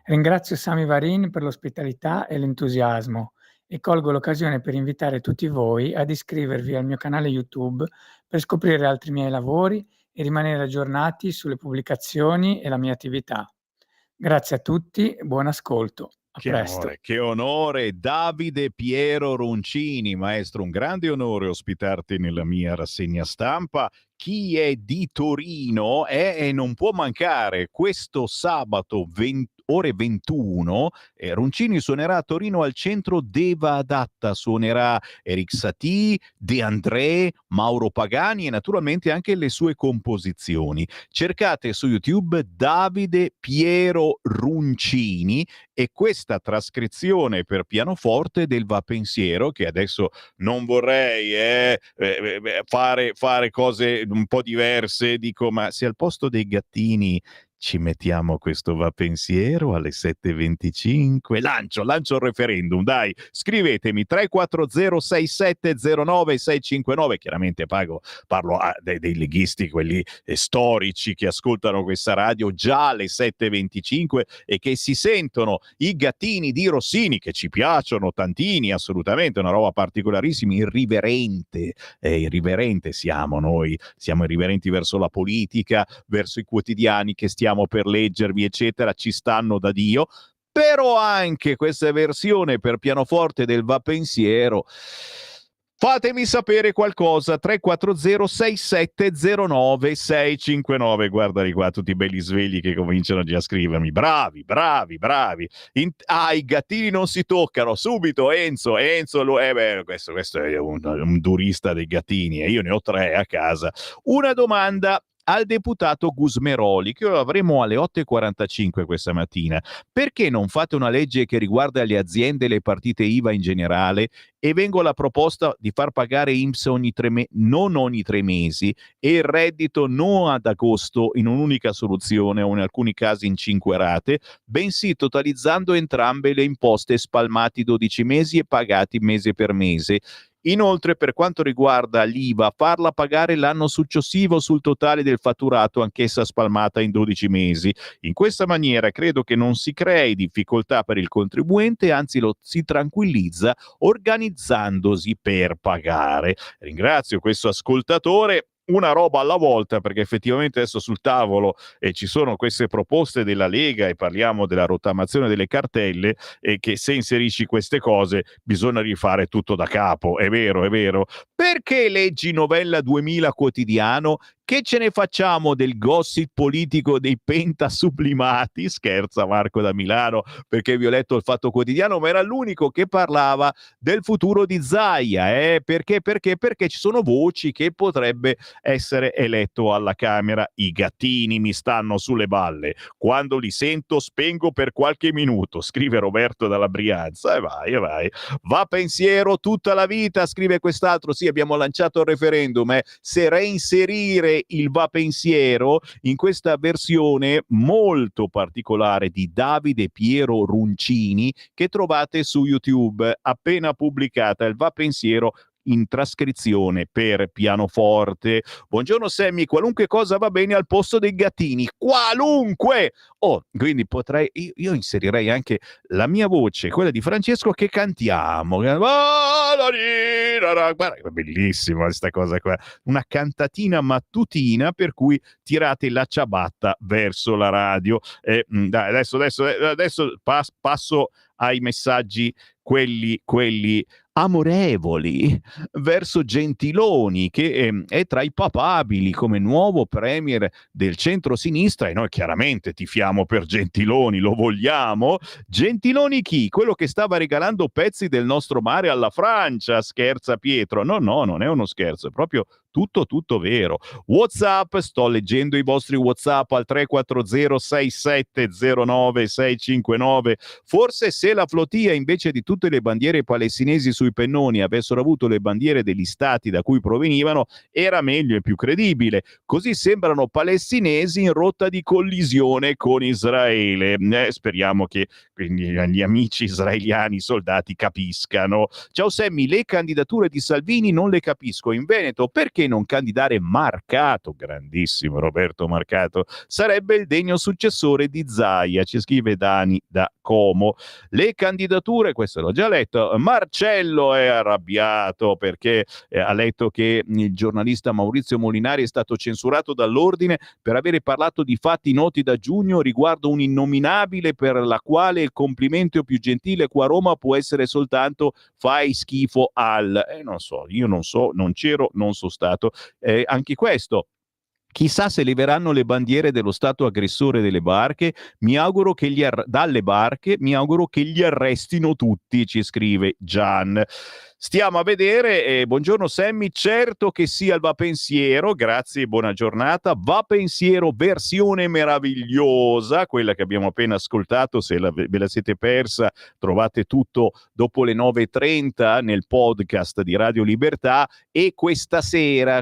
S4: Ringrazio Sami Varin per l'ospitalità e l'entusiasmo e colgo l'occasione per invitare tutti voi ad iscrivervi al mio canale YouTube per scoprire altri miei lavori e rimanere aggiornati sulle pubblicazioni e la mia attività. Grazie a tutti e buon ascolto. A presto.
S2: Che onore, Davide Piero Roncini, maestro, un grande onore ospitarti nella mia rassegna stampa. Chi è di Torino e non può mancare questo sabato ore 21, Roncini suonerà a Torino al centro Deva Adatta, suonerà Eric Satie, De André, Mauro Pagani e naturalmente anche le sue composizioni. Cercate su YouTube Davide Piero Roncini e questa trascrizione per pianoforte del Va Pensiero, che adesso non vorrei fare cose un po' diverse, dico, ma se al posto dei gattini ci mettiamo questo Va Pensiero alle 7:25, lancio il referendum, dai, scrivetemi 3406709 chiaramente parlo dei leghisti, quelli storici che ascoltano questa radio già alle 7:25 e che si sentono i gattini di Rossini, che ci piacciono tantini, assolutamente, una roba particolarissima, irriverente siamo noi, siamo irriverenti verso la politica, verso i quotidiani che stiamo per leggervi, eccetera, ci stanno da Dio, però anche questa versione per pianoforte del Va Pensiero, fatemi sapere qualcosa. 3406709 guardali qua, tutti belli svegli che cominciano già a scrivermi, bravi. I gattini non si toccano, subito Enzo questo è un durista dei gattini e io ne ho 3 a casa. Una domanda al deputato Gusmeroli, che lo avremo alle 8:45 questa mattina. Perché non fate una legge che riguarda le aziende e le partite IVA in generale e vengo la proposta di far pagare INPS non ogni 3 mesi e il reddito non ad agosto in un'unica soluzione o in alcuni casi in 5 rate, bensì totalizzando entrambe le imposte spalmati 12 mesi e pagati mese per mese. Inoltre, per quanto riguarda l'IVA, farla pagare l'anno successivo sul totale del fatturato, anch'essa spalmata in 12 mesi. In questa maniera credo che non si crei difficoltà per il contribuente, anzi lo si tranquillizza organizzandosi per pagare. Ringrazio questo ascoltatore. Una roba alla volta, perché effettivamente adesso sul tavolo ci sono queste proposte della Lega e parliamo della rottamazione delle cartelle e che se inserisci queste cose bisogna rifare tutto da capo, è vero. Perché leggi Novella 2000 quotidiano? Che ce ne facciamo del gossip politico dei pentasublimati? Scherza Marco da Milano, perché vi ho letto il Fatto Quotidiano, ma era l'unico che parlava del futuro di Zaia, perché ci sono voci che potrebbe essere eletto alla Camera. I gattini mi stanno sulle balle, quando li sento spengo per qualche minuto, scrive Roberto dalla Brianza, e vai. Va Pensiero tutta la vita, scrive quest'altro. Sì, abbiamo lanciato il referendum, se reinserire il Va Pensiero in questa versione molto particolare di Davide Piero Roncini che trovate su YouTube, appena pubblicata, il Va Pensiero in trascrizione per pianoforte. Buongiorno Sammy, qualunque cosa va bene al posto dei gattini, qualunque! Quindi potrei, io inserirei anche la mia voce, quella di Francesco, che cantiamo. Guarda, bellissima questa cosa qua, una cantatina mattutina per cui tirate la ciabatta verso la radio. Dai, adesso passo ai messaggi quelli amorevoli verso Gentiloni, che è tra i papabili come nuovo premier del centro-sinistra, e noi chiaramente tifiamo per Gentiloni, lo vogliamo. Gentiloni chi? Quello che stava regalando pezzi del nostro mare alla Francia, scherza Pietro. No, non è uno scherzo, è proprio tutto vero. WhatsApp, sto leggendo i vostri WhatsApp al 340 6709 659. Forse se la flotilla invece di tutte le bandiere palestinesi sui pennoni avessero avuto le bandiere degli stati da cui provenivano, era meglio e più credibile. Così sembrano palestinesi in rotta di collisione con Israele. Speriamo che quindi gli amici israeliani, i soldati, capiscano. Ciao Sammy, le candidature di Salvini non le capisco. In Veneto perché non candidare Marcato? Grandissimo Roberto Marcato, sarebbe il degno successore di Zaia, ci scrive Dani da Como. Le candidature, questo l'ho già letto. Marcello è arrabbiato perché ha letto che il giornalista Maurizio Molinari è stato censurato dall'ordine per avere parlato di fatti noti da giugno riguardo un innominabile per la quale il complimento più gentile qua a Roma può essere soltanto fai schifo al... non so, io non so, non c'ero, non sono stato. Anche questo. Chissà se leveranno le bandiere dello Stato aggressore delle barche, mi auguro che dalle barche, mi auguro che li arrestino tutti, ci scrive Gian. Stiamo a vedere, buongiorno Sammy, certo che sia il Va Pensiero, grazie e buona giornata, Va Pensiero versione meravigliosa, quella che abbiamo appena ascoltato, se ve la siete persa trovate tutto dopo le 9:30 nel podcast di Radio Libertà, e questa sera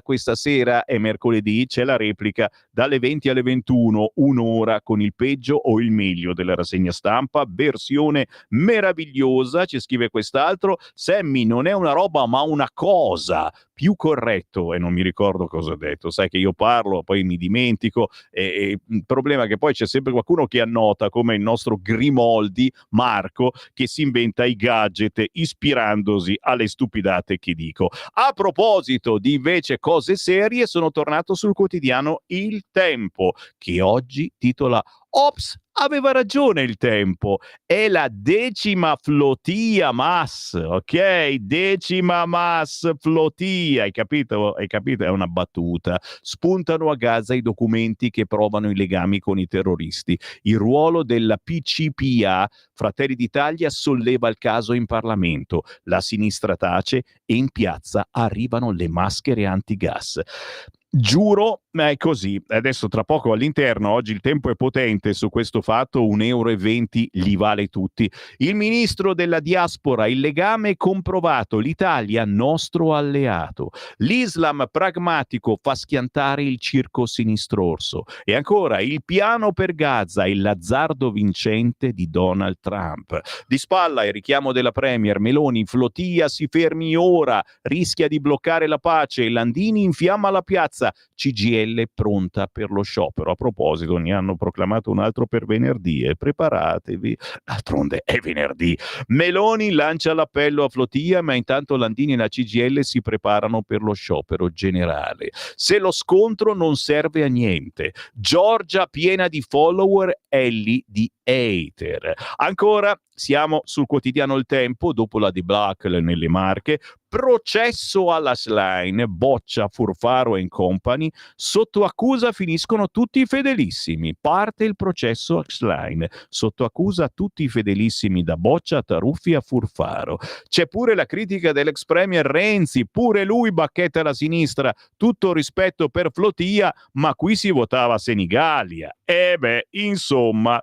S2: è mercoledì, c'è la replica dalle 20 alle 21, un'ora con il peggio o il meglio della rassegna stampa, versione meravigliosa, ci scrive quest'altro, Sammy non è una roba ma una cosa, più corretto, e non mi ricordo cosa ho detto, sai che io parlo, poi mi dimentico, e il problema è che poi c'è sempre qualcuno che annota, come il nostro Grimoldi, Marco, che si inventa i gadget ispirandosi alle stupidate che dico. A proposito di invece cose serie, sono tornato sul quotidiano Il Tempo, che oggi titola Ops, aveva ragione Il Tempo, è la 10ª flotilla MAS, ok? 10ª MAS flotilla, hai capito? Hai capito? È una battuta. Spuntano a Gaza i documenti che provano i legami con i terroristi. Il ruolo della PCPA, Fratelli d'Italia, solleva il caso in Parlamento. La sinistra tace e in piazza arrivano le maschere antigas. Giuro, è così. Adesso tra poco all'interno, oggi Il Tempo è potente su questo fatto, 1,20 € li vale tutti. Il ministro della diaspora, il legame comprovato, l'Italia nostro alleato. L'Islam pragmatico fa schiantare il circo sinistrorso. E ancora, il piano per Gaza, il l'azzardo vincente di Donald Trump. Di spalla il richiamo della premier Meloni, flotilla si fermi ora, rischia di bloccare la pace, Landini infiamma la piazza, CGIL pronta per lo sciopero. A proposito, ne hanno proclamato un altro per venerdì e preparatevi, d'altronde è venerdì. Meloni lancia l'appello a flotilla, ma intanto Landini e la CGIL si preparano per lo sciopero generale. Se lo scontro non serve a niente, Giorgia piena di follower, Ellie di hater. Ancora siamo sul quotidiano Il Tempo, dopo la debacle nelle Marche, processo alla Schlein, Boccia, Furfaro and Company, sotto accusa finiscono tutti i fedelissimi, parte il processo a Schlein, sotto accusa tutti i fedelissimi da Boccia a Taruffi a Furfaro. C'è pure la critica dell'ex premier Renzi, pure lui bacchetta alla sinistra, tutto rispetto per flotilla, ma qui si votava Senigallia. Insomma...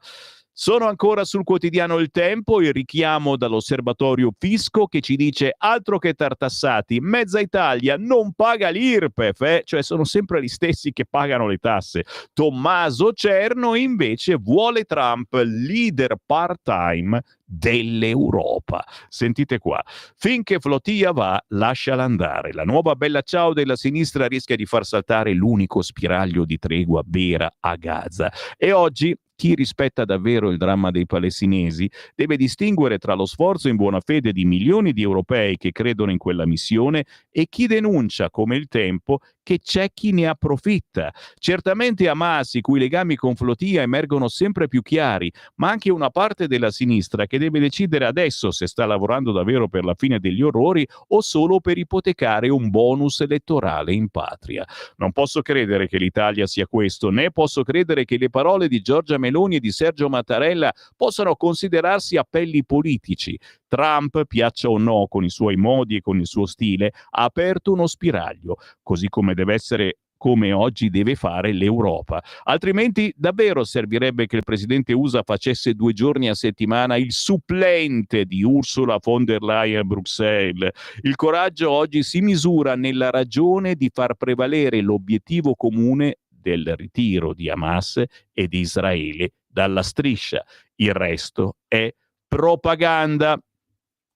S2: Sono ancora sul quotidiano Il Tempo, il richiamo dall'osservatorio fisco che ci dice altro che tartassati, mezza Italia non paga l'IRPEF, cioè sono sempre gli stessi che pagano le tasse. Tommaso Cerno invece vuole Trump, leader part-time dell'Europa. Sentite qua, finché flotilla va, lasciala andare. La nuova bella ciao della sinistra rischia di far saltare l'unico spiraglio di tregua vera a Gaza. E oggi chi rispetta davvero il dramma dei palestinesi deve distinguere tra lo sforzo in buona fede di milioni di europei che credono in quella missione e chi denuncia, come Il Tempo, che c'è chi ne approfitta. Certamente Hamas, i cui legami con flotilla emergono sempre più chiari, ma anche una parte della sinistra che deve decidere adesso se sta lavorando davvero per la fine degli orrori o solo per ipotecare un bonus elettorale in patria. Non posso credere che l'Italia sia questo, né posso credere che le parole di Giorgia Meloni e di Sergio Mattarella possano considerarsi appelli politici. Trump, piaccia o no, con i suoi modi e con il suo stile, ha aperto uno spiraglio, così come deve essere, come oggi deve fare l'Europa. Altrimenti davvero servirebbe che il presidente USA facesse 2 giorni a settimana il supplente di Ursula von der Leyen a Bruxelles. Il coraggio oggi si misura nella ragione di far prevalere l'obiettivo comune del ritiro di Hamas e di Israele dalla striscia. Il resto è propaganda.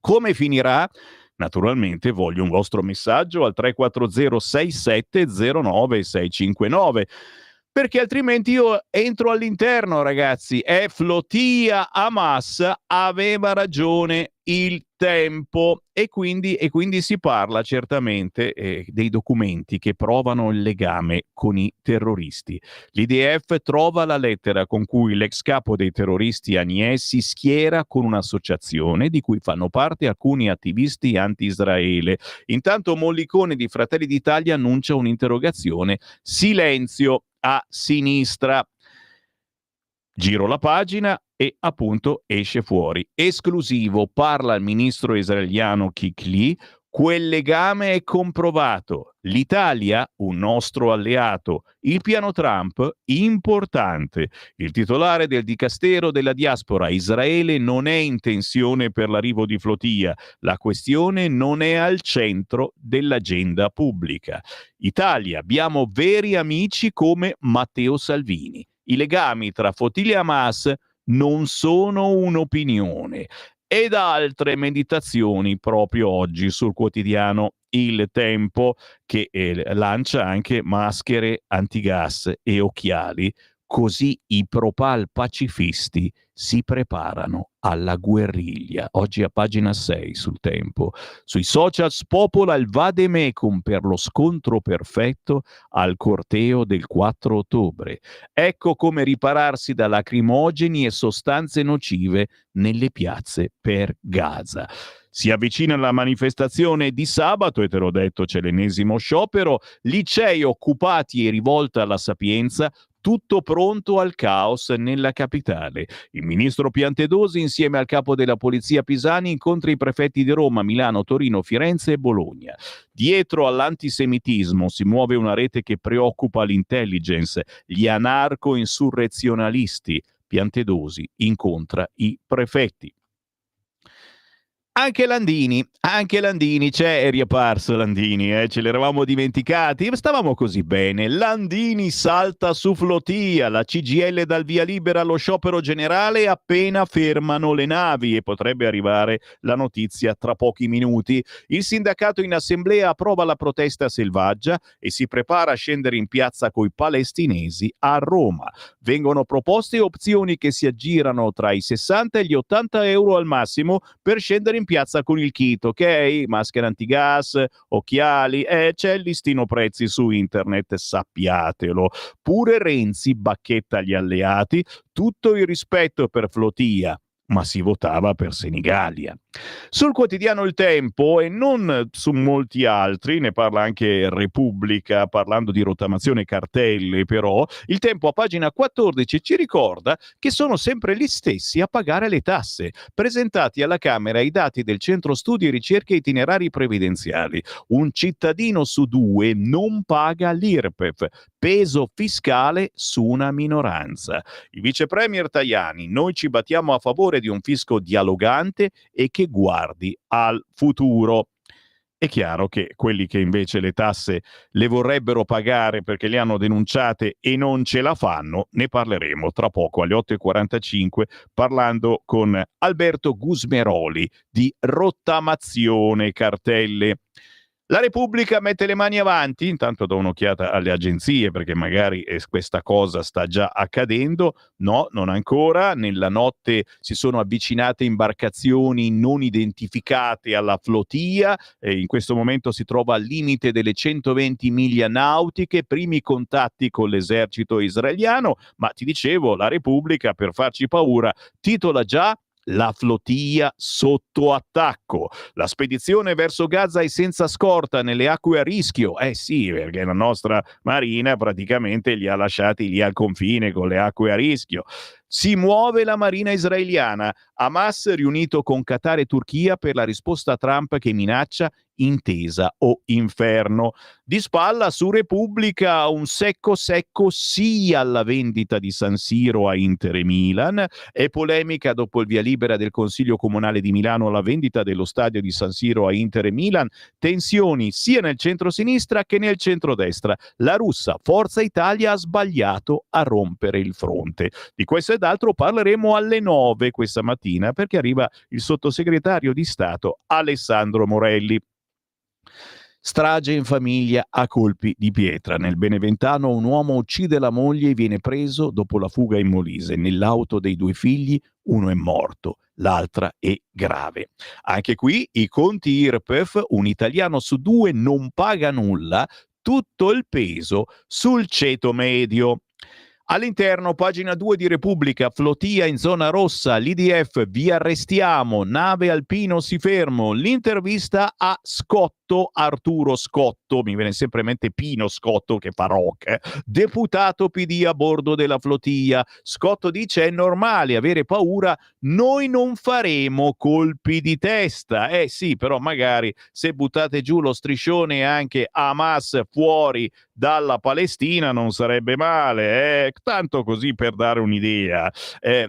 S2: Come finirà? Naturalmente voglio un vostro messaggio al 340 6709 659, perché altrimenti io entro all'interno, ragazzi. È flotilla Hamas, aveva ragione il tempo, e quindi si parla certamente dei documenti che provano il legame con i terroristi. L'IDF trova la lettera con cui l'ex capo dei terroristi Haniyeh si schiera con un'associazione di cui fanno parte alcuni attivisti anti-Israele. Intanto Mollicone di Fratelli d'Italia annuncia un'interrogazione. Silenzio a sinistra. Giro la pagina e appunto esce fuori. Esclusivo, parla il ministro israeliano Kikli, quel legame è comprovato. L'Italia, un nostro alleato. Il piano Trump, importante. Il titolare del Dicastero della Diaspora, Israele non è in tensione per l'arrivo di flotilla. La questione non è al centro dell'agenda pubblica. Italia, abbiamo veri amici come Matteo Salvini. I legami tra flotilla e Hamas non sono un'opinione. Ed altre meditazioni proprio oggi sul quotidiano Il Tempo, che lancia anche maschere antigas e occhiali, così i propal pacifisti si preparano alla guerriglia. Oggi a pagina 6 sul Tempo. Sui social spopola il vademecum per lo scontro perfetto al corteo del 4 ottobre. Ecco come ripararsi da lacrimogeni e sostanze nocive nelle piazze per Gaza. Si avvicina la manifestazione di sabato e te l'ho detto, c'è l'ennesimo sciopero, licei occupati e rivolta alla Sapienza, tutto pronto al caos nella capitale. Il ministro Piantedosi insieme al capo della polizia Pisani incontra i prefetti di Roma, Milano, Torino, Firenze e Bologna. Dietro all'antisemitismo si muove una rete che preoccupa l'intelligence, gli anarco-insurrezionalisti. Piantedosi incontra i prefetti. Anche Landini, c'è, è riapparso Landini, ce l'eravamo dimenticati, stavamo così bene. Landini salta su flotilla, la CGIL dal via libera allo sciopero generale appena fermano le navi, e potrebbe arrivare la notizia tra pochi minuti. Il sindacato in assemblea approva la protesta selvaggia e si prepara a scendere in piazza coi palestinesi a Roma. Vengono proposte opzioni che si aggirano tra i 60 e gli 80 euro al massimo per scendere in piazza con il kit, ok? Maschere antigas, occhiali, c'è il listino prezzi su internet, sappiatelo. Pure Renzi bacchetta gli alleati, tutto il rispetto per Flotilla, ma si votava per Senigallia. Sul quotidiano Il Tempo, e non su molti altri, ne parla anche Repubblica parlando di rottamazione cartelle, però Il Tempo a pagina 14 ci ricorda che sono sempre gli stessi a pagare le tasse. Presentati alla Camera i dati del Centro Studi e Ricerche Itinerari Previdenziali. Un cittadino su 2 non paga l'IRPEF, peso fiscale su una minoranza. Il vice premier Tajani: noi ci battiamo a favore di un fisco dialogante e che guardi al futuro. È chiaro che quelli che invece le tasse le vorrebbero pagare perché le hanno denunciate e non ce la fanno, ne parleremo tra poco alle 8:45 parlando con Alberto Gusmeroli di rottamazione cartelle. La Repubblica mette le mani avanti, intanto do un'occhiata alle agenzie perché magari questa cosa sta già accadendo. No, non ancora. Nella notte si sono avvicinate imbarcazioni non identificate alla flotilla, in questo momento si trova al limite delle 120 miglia nautiche, primi contatti con l'esercito israeliano, ma ti dicevo, la Repubblica per farci paura titola già: La flotilla sotto attacco. La spedizione verso Gaza è senza scorta nelle acque a rischio. Eh sì, perché la nostra marina praticamente li ha lasciati lì al confine con le acque a rischio. Si muove la marina israeliana. Hamas riunito con Qatar e Turchia per la risposta a Trump che minaccia intesa o inferno. Di spalla su Repubblica un secco sì alla vendita di San Siro a Inter e Milan. È polemica dopo il via libera del Consiglio Comunale di Milano alla vendita dello stadio di San Siro a Inter e Milan. Tensioni sia nel centro-sinistra che nel centro-destra. La russa Forza Italia ha sbagliato a rompere il fronte. Di questo ed altro parleremo alle 9 questa mattina, perché arriva il sottosegretario di Stato Alessandro Morelli. Strage in famiglia a colpi di pietra. Nel Beneventano un uomo uccide la moglie e viene preso dopo la fuga in Molise. Nell'auto dei 2 figli uno è morto, l'altra è grave. Anche qui i conti IRPEF, un italiano su 2 non paga nulla, tutto il peso sul ceto medio. All'interno, pagina 2 di Repubblica, flotilla in zona rossa, l'IDF, vi arrestiamo, nave Alpino si fermo, l'intervista a Scotto, Arturo Scotto, mi viene sempre in mente Pino Scotto che fa rock, deputato PD a bordo della flotilla. Scotto dice è normale avere paura, noi non faremo colpi di testa. Sì, però magari se buttate giù lo striscione anche Hamas fuori dalla Palestina non sarebbe male, tanto così per dare un'idea.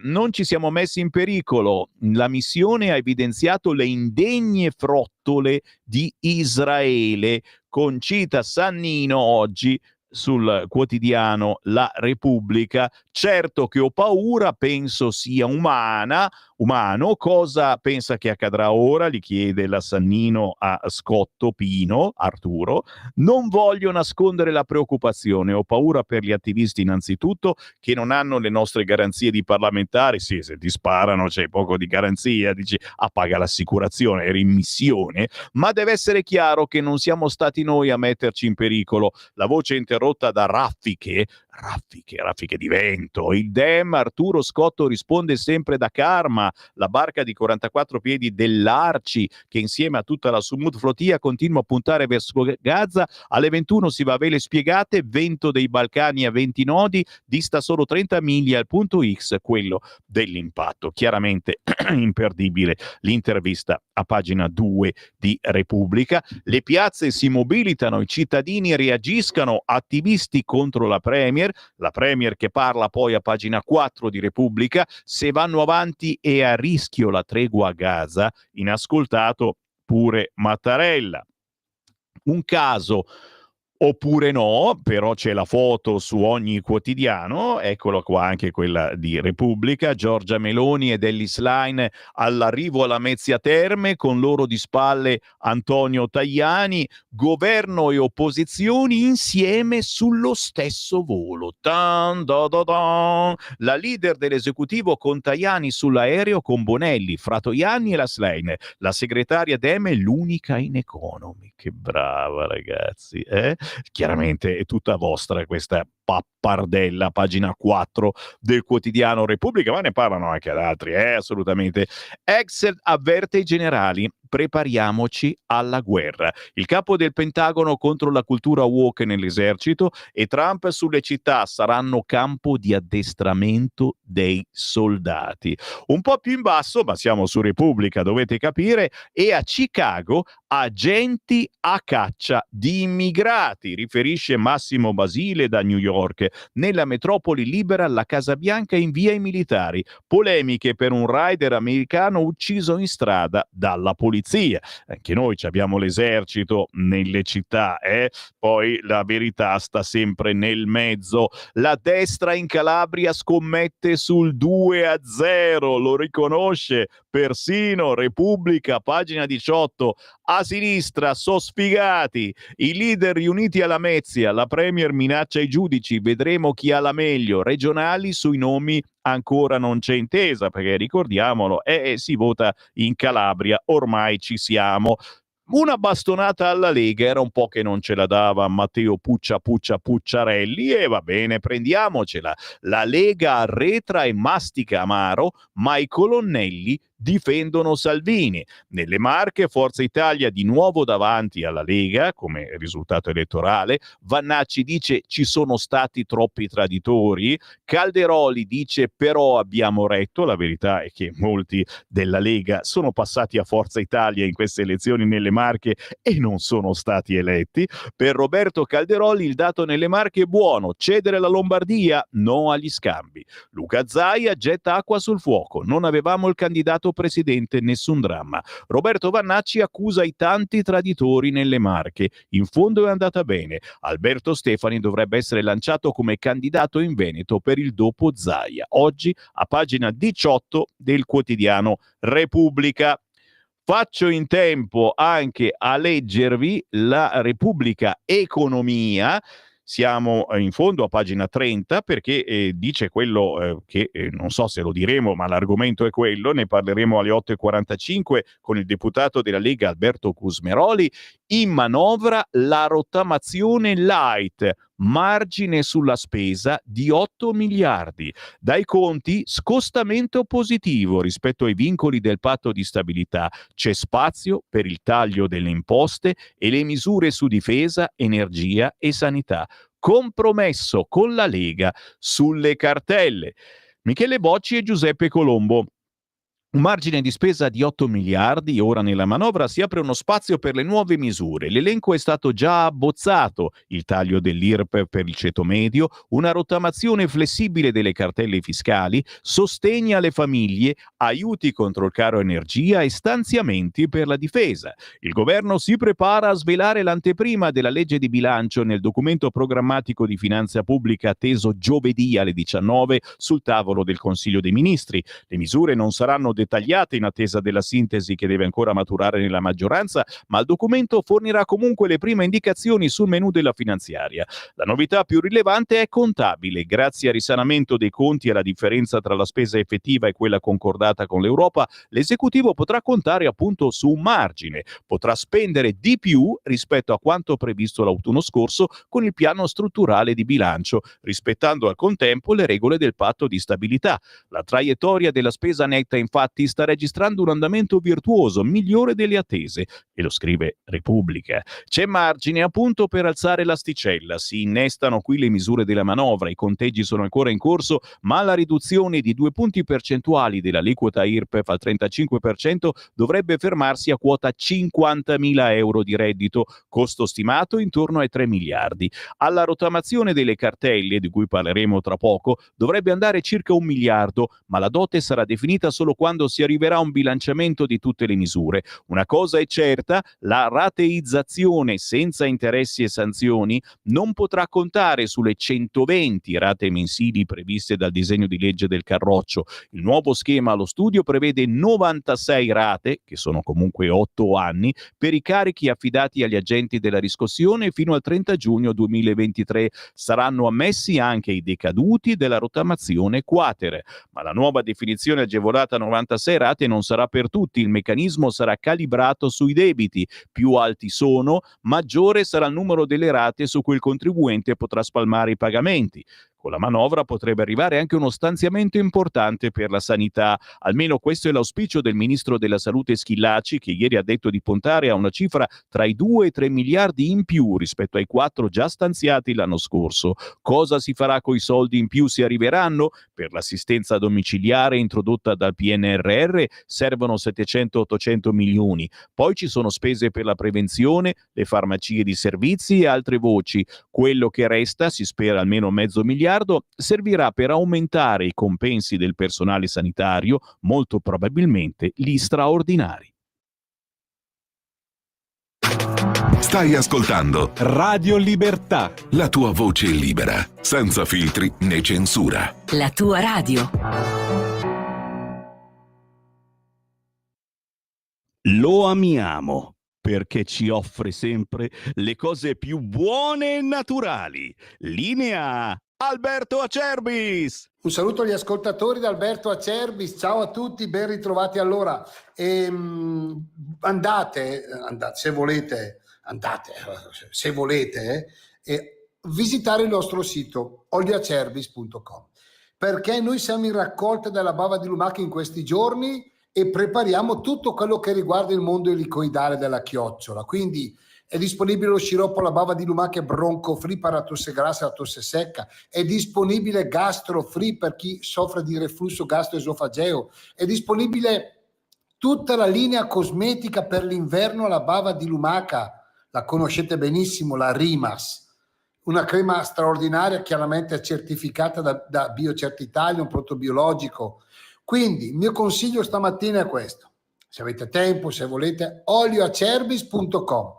S2: Non ci siamo messi in pericolo, la missione ha evidenziato le indegne frottole di Israele. Concita Sannino oggi sul quotidiano La Repubblica. Certo che ho paura, penso sia umano. Cosa pensa che accadrà ora? Gli chiede la Sannino a Scotto Pino, Arturo. Non voglio nascondere la preoccupazione, ho paura per gli attivisti innanzitutto che non hanno le nostre garanzie di parlamentari. Sì, se ti sparano c'è poco di garanzia, dici paga l'assicurazione, eri in missione, ma deve essere chiaro che non siamo stati noi a metterci in pericolo. La voce interrotta da raffiche di vento. Il Dem Arturo Scotto risponde sempre da Karma, la barca di 44 piedi dell'Arci che insieme a tutta la Sumud flotilla continua a puntare verso Gaza. Alle 21 si va a vele spiegate, vento dei Balcani a 20 nodi, dista solo 30 miglia al punto X, quello dell'impatto. Chiaramente imperdibile l'intervista a pagina 2 di Repubblica. Le piazze si mobilitano, i cittadini reagiscano, attivisti contro la Premier che parla poi a pagina 4 di Repubblica. Se vanno avanti è a rischio la tregua a Gaza, inascoltato pure Mattarella. Un caso oppure no, però c'è la foto su ogni quotidiano, eccola qua anche quella di Repubblica, Giorgia Meloni ed Ellis Line all'arrivo alla Mezzia Terme, con loro di spalle Antonio Tajani, governo e opposizioni insieme sullo stesso volo. Tan, da, da, da. La leader dell'esecutivo con Tajani sull'aereo con Bonelli, Fratoianni e la Schlein, la segretaria Dem è l'unica in economy. Che brava, ragazzi, Chiaramente è tutta vostra questa pappardella, pagina 4 del quotidiano Repubblica, ma ne parlano anche ad altri, assolutamente. Excel avverte i generali, prepariamoci alla guerra. Il capo del Pentagono contro la cultura woke nell'esercito e Trump sulle città saranno campo di addestramento dei soldati. Un po' più in basso, ma siamo su Repubblica, dovete capire, e a Chicago agenti a caccia di immigrati, riferisce Massimo Basile da New York. Nella metropoli libera la Casa Bianca invia i militari. Polemiche per un rider americano ucciso in strada dalla polizia. Anche noi abbiamo l'esercito nelle città, Poi la verità sta sempre nel mezzo. La destra in Calabria scommette sul 2-0, lo riconosce persino Repubblica, pagina 18. A sinistra, so sfigati, i leader riuniti alla Lamezia, la Premier minaccia i giudici, vedremo chi ha la meglio. Regionali sui nomi ancora non c'è intesa, perché ricordiamolo, si vota in Calabria, ormai ci siamo. Una bastonata alla Lega, era un po' che non ce la dava Matteo Pucciarelli, e va bene, prendiamocela. La Lega arretra e mastica amaro, ma i colonnelli difendono Salvini. Nelle Marche Forza Italia di nuovo davanti alla Lega come risultato elettorale. Vannacci dice ci sono stati troppi traditori. Calderoli dice però abbiamo retto. La verità è che molti della Lega sono passati a Forza Italia in queste elezioni nelle Marche e non sono stati eletti. Per Roberto Calderoli il dato nelle Marche è buono: cedere la Lombardia? No agli scambi. Luca Zaia getta acqua sul fuoco: non avevamo il candidato presidente, nessun dramma. Roberto Vannacci accusa i tanti traditori nelle Marche: in fondo è andata bene. Alberto Stefani dovrebbe essere lanciato come candidato in Veneto per il dopo Zaia. Oggi a pagina 18 del quotidiano Repubblica. Faccio in tempo anche a leggervi la Repubblica Economia. Siamo in fondo a pagina 30 perché dice quello che non so se lo diremo, ma l'argomento è quello. Ne parleremo alle 8.45 con il deputato della Lega Alberto Cusmeroli. In manovra la rottamazione light, margine sulla spesa di 8 miliardi. Dai conti, scostamento positivo rispetto ai vincoli del patto di stabilità. C'è spazio per il taglio delle imposte e le misure su difesa, energia e sanità. Compromesso con la Lega sulle cartelle. Michele Bocci e Giuseppe Colombo. Un margine di spesa di 8 miliardi, ora nella manovra si apre uno spazio per le nuove misure. L'elenco è stato già abbozzato: il taglio dell'IRPEF per il ceto medio, una rottamazione flessibile delle cartelle fiscali, sostegni alle famiglie, aiuti contro il caro energia e stanziamenti per la difesa. Il governo si prepara a svelare l'anteprima della legge di bilancio nel documento programmatico di finanza pubblica atteso giovedì alle 19 sul tavolo del Consiglio dei Ministri. Le misure non saranno dettagliate in attesa della sintesi che deve ancora maturare nella maggioranza, ma il documento fornirà comunque le prime indicazioni sul menù della finanziaria. La novità più rilevante è contabile. Grazie al risanamento dei conti e alla differenza tra la spesa effettiva e quella concordata con l'Europa, l'esecutivo potrà contare appunto su un margine, potrà spendere di più rispetto a quanto previsto l'autunno scorso con il piano strutturale di bilancio, rispettando al contempo le regole del patto di stabilità. La traiettoria della spesa netta infatti sta registrando un andamento virtuoso, migliore delle attese, e lo scrive Repubblica. C'è margine appunto per alzare l'asticella. Si innestano qui le misure della manovra, i conteggi sono ancora in corso, ma la riduzione di 2 punti percentuali dell'aliquota IRPEF al 35% dovrebbe fermarsi a quota 50.000 euro di reddito, costo stimato intorno ai 3 miliardi. Alla rottamazione delle cartelle, di cui parleremo tra poco, dovrebbe andare circa 1 miliardo, ma la dote sarà definita solo quando si arriverà a un bilanciamento di tutte le misure. Una cosa è certa: la rateizzazione senza interessi e sanzioni non potrà contare sulle 120 rate mensili previste dal disegno di legge del Carroccio. Il nuovo schema allo studio prevede 96 rate, che sono comunque 8 anni, per i carichi affidati agli agenti della riscossione fino al 30 giugno 2023. Saranno ammessi anche i decaduti della rottamazione quater, ma la nuova definizione agevolata 96 rate non sarà per tutti. Il meccanismo sarà calibrato sui debiti. Più alti sono, maggiore sarà il numero delle rate su cui il contribuente potrà spalmare i pagamenti. Con la manovra potrebbe arrivare anche uno stanziamento importante per la sanità. Almeno questo è l'auspicio del ministro della Salute Schillaci, che ieri ha detto di puntare a una cifra tra i 2 e 3 miliardi in più rispetto ai 4 già stanziati l'anno scorso. Cosa si farà coi soldi in più se arriveranno? Per l'assistenza domiciliare introdotta dal PNRR servono 700-800 milioni. Poi ci sono spese per la prevenzione, le farmacie di servizi e altre voci. Quello che resta, si spera almeno mezzo miliardo, servirà per aumentare i compensi del personale sanitario, molto probabilmente gli straordinari.
S3: Stai ascoltando
S1: Radio Libertà.
S3: la tua voce libera, senza filtri né censura.
S5: La tua radio.
S6: Lo amiamo.
S2: perché ci offre sempre le cose più buone e naturali. Linea Alberto Acerbis!
S5: Un saluto agli ascoltatori da Alberto Acerbis, ciao a tutti, ben ritrovati. Allora, andate, se volete, visitare il nostro sito olioacerbis.com, perché noi siamo in raccolta della bava di lumaca in questi giorni e prepariamo tutto quello che riguarda il mondo elicoidale della chiocciola. Quindi è disponibile lo sciroppo alla bava di lumaca bronco free per la tosse grassa e la tosse secca, è disponibile gastro free per chi soffre di reflusso gastroesofageo, è disponibile tutta la linea cosmetica per l'inverno alla bava di lumaca, la conoscete benissimo, la Rimas, una crema straordinaria chiaramente certificata da BioCert Italia, un prodotto biologico. Quindi il mio consiglio stamattina è questo: se avete tempo, se volete, olioacerbis.com,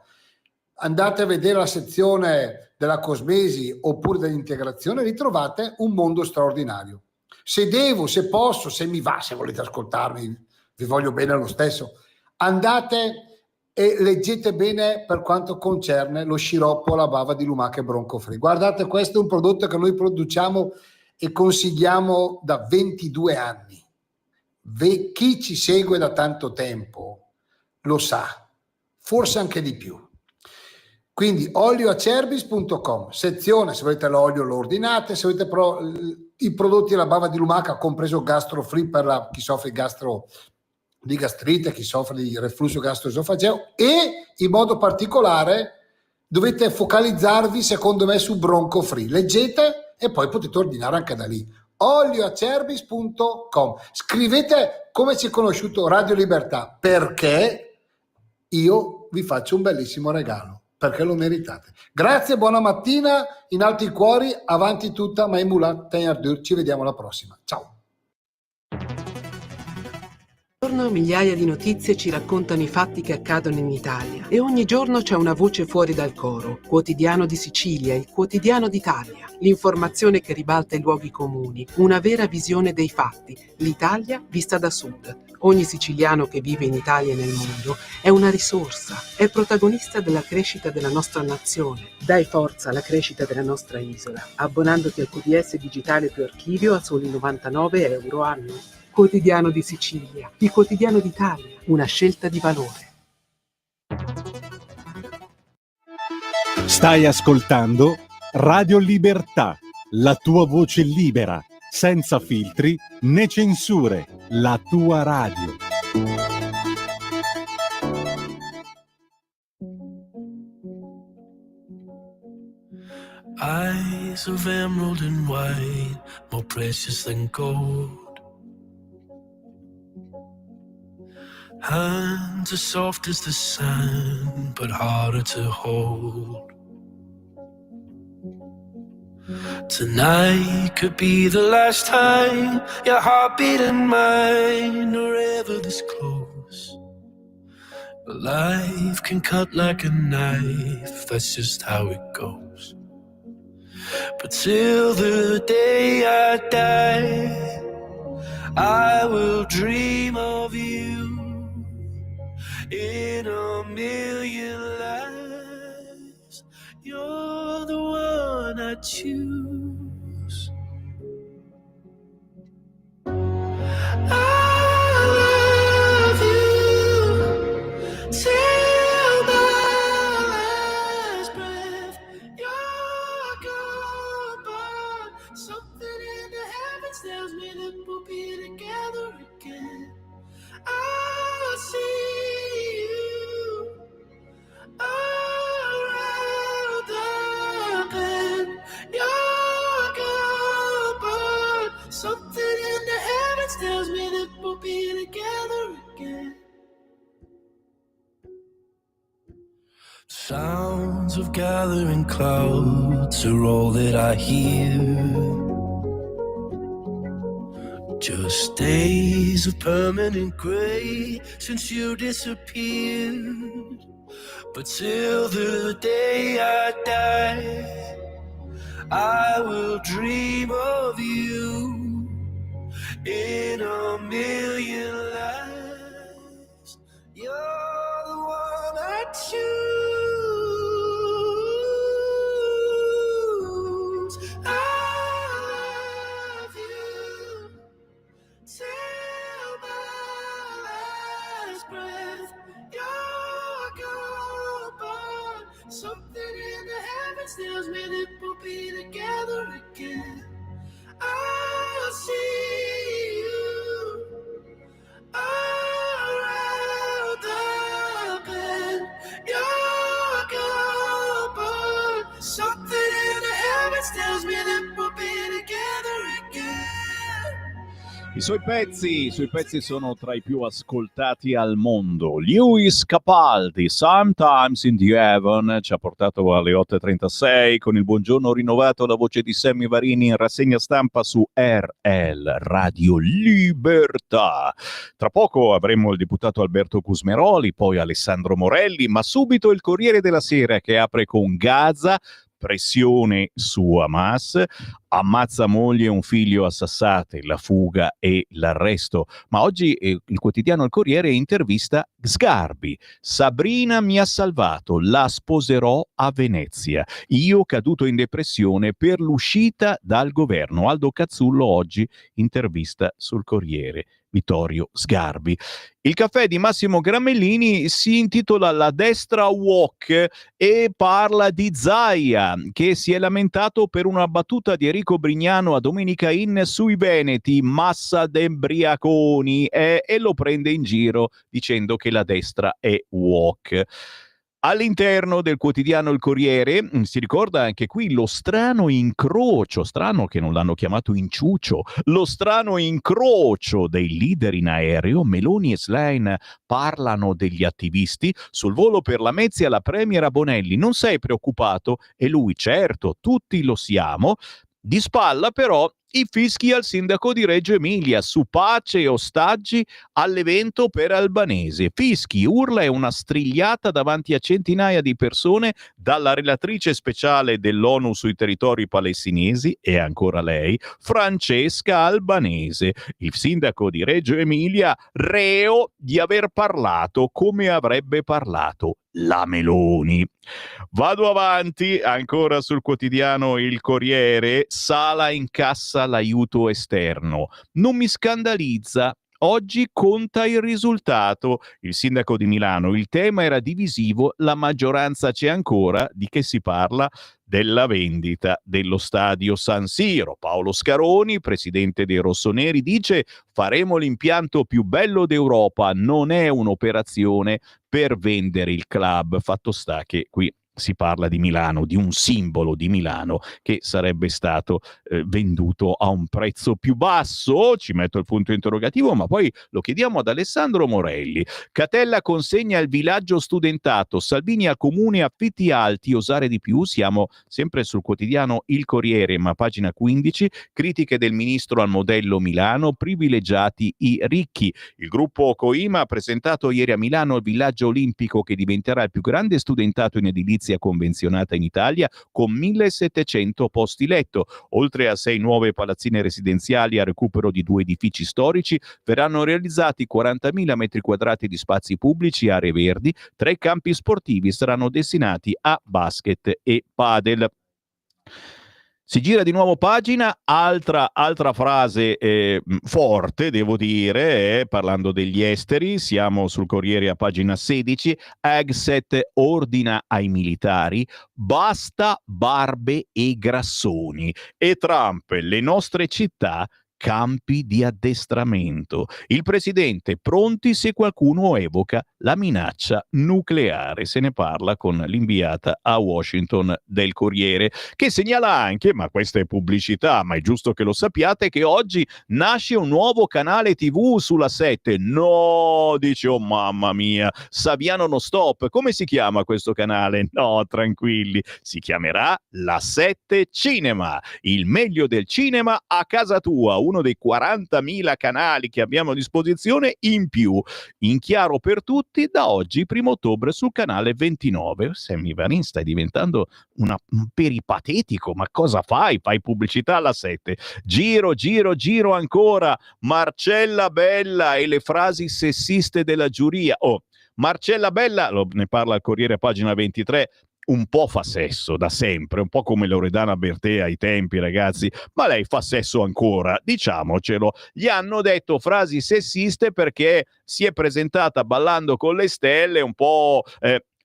S5: andate a vedere la sezione della cosmesi oppure dell'integrazione, ritrovate un mondo straordinario. Se devo, se posso, se mi va, se volete ascoltarmi, vi voglio bene lo stesso, andate e leggete bene per quanto concerne lo sciroppo alla bava di lumaca bronco free. Guardate, questo è un prodotto che noi produciamo e consigliamo da 22 anni. Chi ci segue da tanto tempo lo sa, forse anche di più. Quindi olioacerbis.com, sezione, se volete l'olio lo ordinate, se volete però i prodotti della bava di lumaca, compreso gastro free per chi soffre di gastrite, chi soffre di reflusso gastroesofageo, e in modo particolare dovete focalizzarvi secondo me su bronco free. Leggete e poi potete ordinare anche da lì. olioacerbis.com. Scrivete come ci è conosciuto Radio Libertà, perché io vi faccio un bellissimo regalo, perché lo meritate. Grazie, buona mattina, in alto i cuori, avanti tutta, Maimula Tenardur, ci vediamo alla prossima. Ciao.
S6: Ogni giorno migliaia di notizie ci raccontano i fatti che accadono in Italia e ogni giorno c'è una voce fuori dal coro. Quotidiano di Sicilia, il quotidiano d'Italia. L'informazione che ribalta i luoghi comuni, una vera visione dei fatti. L'Italia vista da sud. Ogni siciliano che vive in Italia e nel mondo è una risorsa, è protagonista della crescita della nostra nazione. Dai forza alla crescita della nostra isola, abbonandoti al QDS digitale più archivio a soli €99 anno. Quotidiano di Sicilia, il quotidiano d'Italia, una scelta di valore.
S1: Stai ascoltando Radio Libertà, la tua voce libera, senza filtri né censure, la tua radio.
S7: Eyes of emerald and white, more precious than gold. Hands as soft as the sand, but harder to hold. Tonight could be the last time your heartbeat and mine are ever this close. But life can cut like a knife, that's just how it goes. But till the day I die, I will dream of you in a million lives. You're the one I choose. I love you till my last breath. You're gone, but something in the heavens tells me that we'll be together again. I'll see you around the bend. You're gone, but something in the heavens tells me that we'll be together again. Sounds of gathering clouds are all that I hear. Just days of permanent grey since you disappeared. But till the day I die, I will dream of you in a million lives. You're the one I choose. I love you till my last breath. You're gone, but something in the heavens tells me that we'll be together again. I'll see you around the bend. You're gone, but something in the heavens tells me that we'll be together again.
S2: I suoi pezzi sono tra i più ascoltati al mondo. Lewis Capaldi, Sometimes in the Heaven, ci ha portato alle 8.36 con il buongiorno rinnovato alla voce di Sammy Varini in rassegna stampa su RL Radio Libertà. Tra poco avremo il deputato Alberto Cusmeroli, poi Alessandro Morelli, ma subito il Corriere della Sera che apre con Gaza, pressione su Hamas, ammazza moglie e un figlio a Sassate, la fuga e l'arresto. Ma oggi il quotidiano Il Corriere intervista Sgarbi. Sabrina mi ha salvato, la sposerò a Venezia. Io caduto in depressione per l'uscita dal governo. Aldo Cazzullo oggi intervista sul Corriere. Vittorio Sgarbi. Il caffè di Massimo Gramellini si intitola La destra walk e parla di Zaia, che si è lamentato per una battuta di Enrico Brignano a Domenica In sui Veneti, massa d'embriaconi, e lo prende in giro dicendo che la destra è walk. All'interno del quotidiano Il Corriere si ricorda anche qui lo strano incrocio, strano che non l'hanno chiamato inciucio, lo strano incrocio dei leader in aereo. Meloni e Schlein parlano degli attivisti. Sul volo per Lamezia la premier Bonelli: non sei preoccupato? E lui: certo, tutti lo siamo. Di spalla però i fischi al sindaco di Reggio Emilia su pace e ostaggi all'evento per Albanese. Fischi, urla e una strigliata davanti a centinaia di persone dalla relatrice speciale dell'ONU sui territori palestinesi, e ancora lei, Francesca Albanese. Il sindaco di Reggio Emilia reo di aver parlato come avrebbe parlato la Meloni. Vado avanti, ancora sul quotidiano Il Corriere. Sala incassa l'aiuto esterno. Non mi scandalizza. Oggi conta il risultato. Il sindaco di Milano: il tema era divisivo, la maggioranza c'è ancora. Di che si parla? Della vendita dello stadio San Siro. Paolo Scaroni, presidente dei rossoneri, dice: faremo l'impianto più bello d'Europa, non è un'operazione per vendere il club. Fatto sta che qui si parla di Milano, di un simbolo di Milano che sarebbe stato venduto a un prezzo più basso. Ci metto il punto interrogativo, ma poi lo chiediamo ad Alessandro Morelli. Catella consegna il villaggio studentato, Salvini al comune affitti alti, osare di più. Siamo sempre sul quotidiano Il Corriere, ma pagina 15, critiche del ministro al modello Milano, privilegiati i ricchi. Il gruppo Coima ha presentato ieri a Milano il villaggio olimpico che diventerà il più grande studentato in edilizia convenzionata in Italia, con 1700 posti letto. Oltre a 6 nuove palazzine residenziali a recupero di 2 edifici storici, verranno realizzati 40.000 metri quadrati di spazi pubblici e aree verdi. 3 campi sportivi saranno destinati a basket e padel. Si gira di nuovo pagina, altra frase forte, devo dire, parlando degli esteri. Siamo sul Corriere a pagina 16. Agset ordina ai militari: basta barbe e grassoni. E Trump: le nostre città campi di addestramento. Il presidente: pronti se qualcuno evoca la minaccia nucleare. Se ne parla con l'inviata a Washington del Corriere, che segnala anche, ma questa è pubblicità, ma è giusto che lo sappiate, che oggi nasce un nuovo canale TV sulla 7. No, dice, oh mamma mia, Saviano no stop. Come si chiama questo canale? No, tranquilli, si chiamerà La 7 Cinema, il meglio del cinema a casa tua, uno dei 40.000 canali che abbiamo a disposizione in più, in chiaro per tutti, da oggi 1 ottobre sul canale 29. Sammy Varin, stai diventando un peripatetico, ma cosa fai? Fai pubblicità alla 7. Giro ancora, Marcella Bella e le frasi sessiste della giuria. Oh, Marcella Bella, ne parla il Corriere a pagina 23, un po' fa sesso da sempre, un po' come Loredana Bertè ai tempi, ragazzi, ma lei fa sesso ancora, diciamocelo. Gli hanno detto frasi sessiste perché si è presentata ballando con le stelle un po'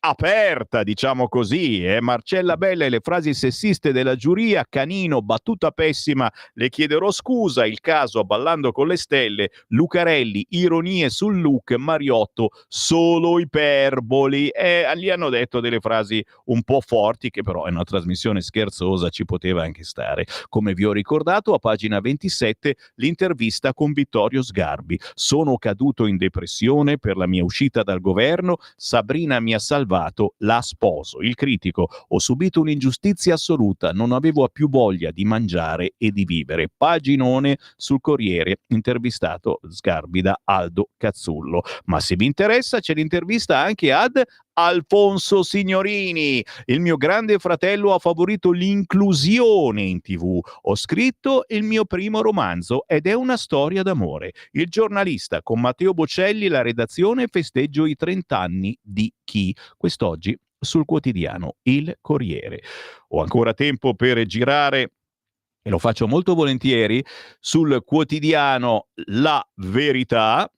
S2: aperta, diciamo così. Marcella Bella e le frasi sessiste della giuria, Canino, battuta pessima, le chiederò scusa, il caso Ballando con le stelle, Lucarelli, ironie sul look, Mariotto, solo iperboli. Gli hanno detto delle frasi un po' forti, che però è una trasmissione scherzosa, ci poteva anche stare. Come vi ho ricordato, a pagina 27 l'intervista con Vittorio Sgarbi. Sono caduto in depressione per la mia uscita dal governo, Sabrina mi ha salvato, la sposo. Il critico: ho subito un'ingiustizia assoluta, non avevo più voglia di mangiare e di vivere. Paginone sul Corriere, intervistato Sgarbi da Aldo Cazzullo. Ma se vi interessa c'è l'intervista anche ad Alfonso Signorini. Il mio grande fratello ha favorito l'inclusione in TV. Ho scritto il mio primo romanzo ed è una storia d'amore. Il giornalista con Matteo Bocelli, la redazione, festeggio i 30 anni di Chi. Quest'oggi sul quotidiano Il Corriere. Ho ancora tempo per girare, e lo faccio molto volentieri, sul quotidiano La Verità,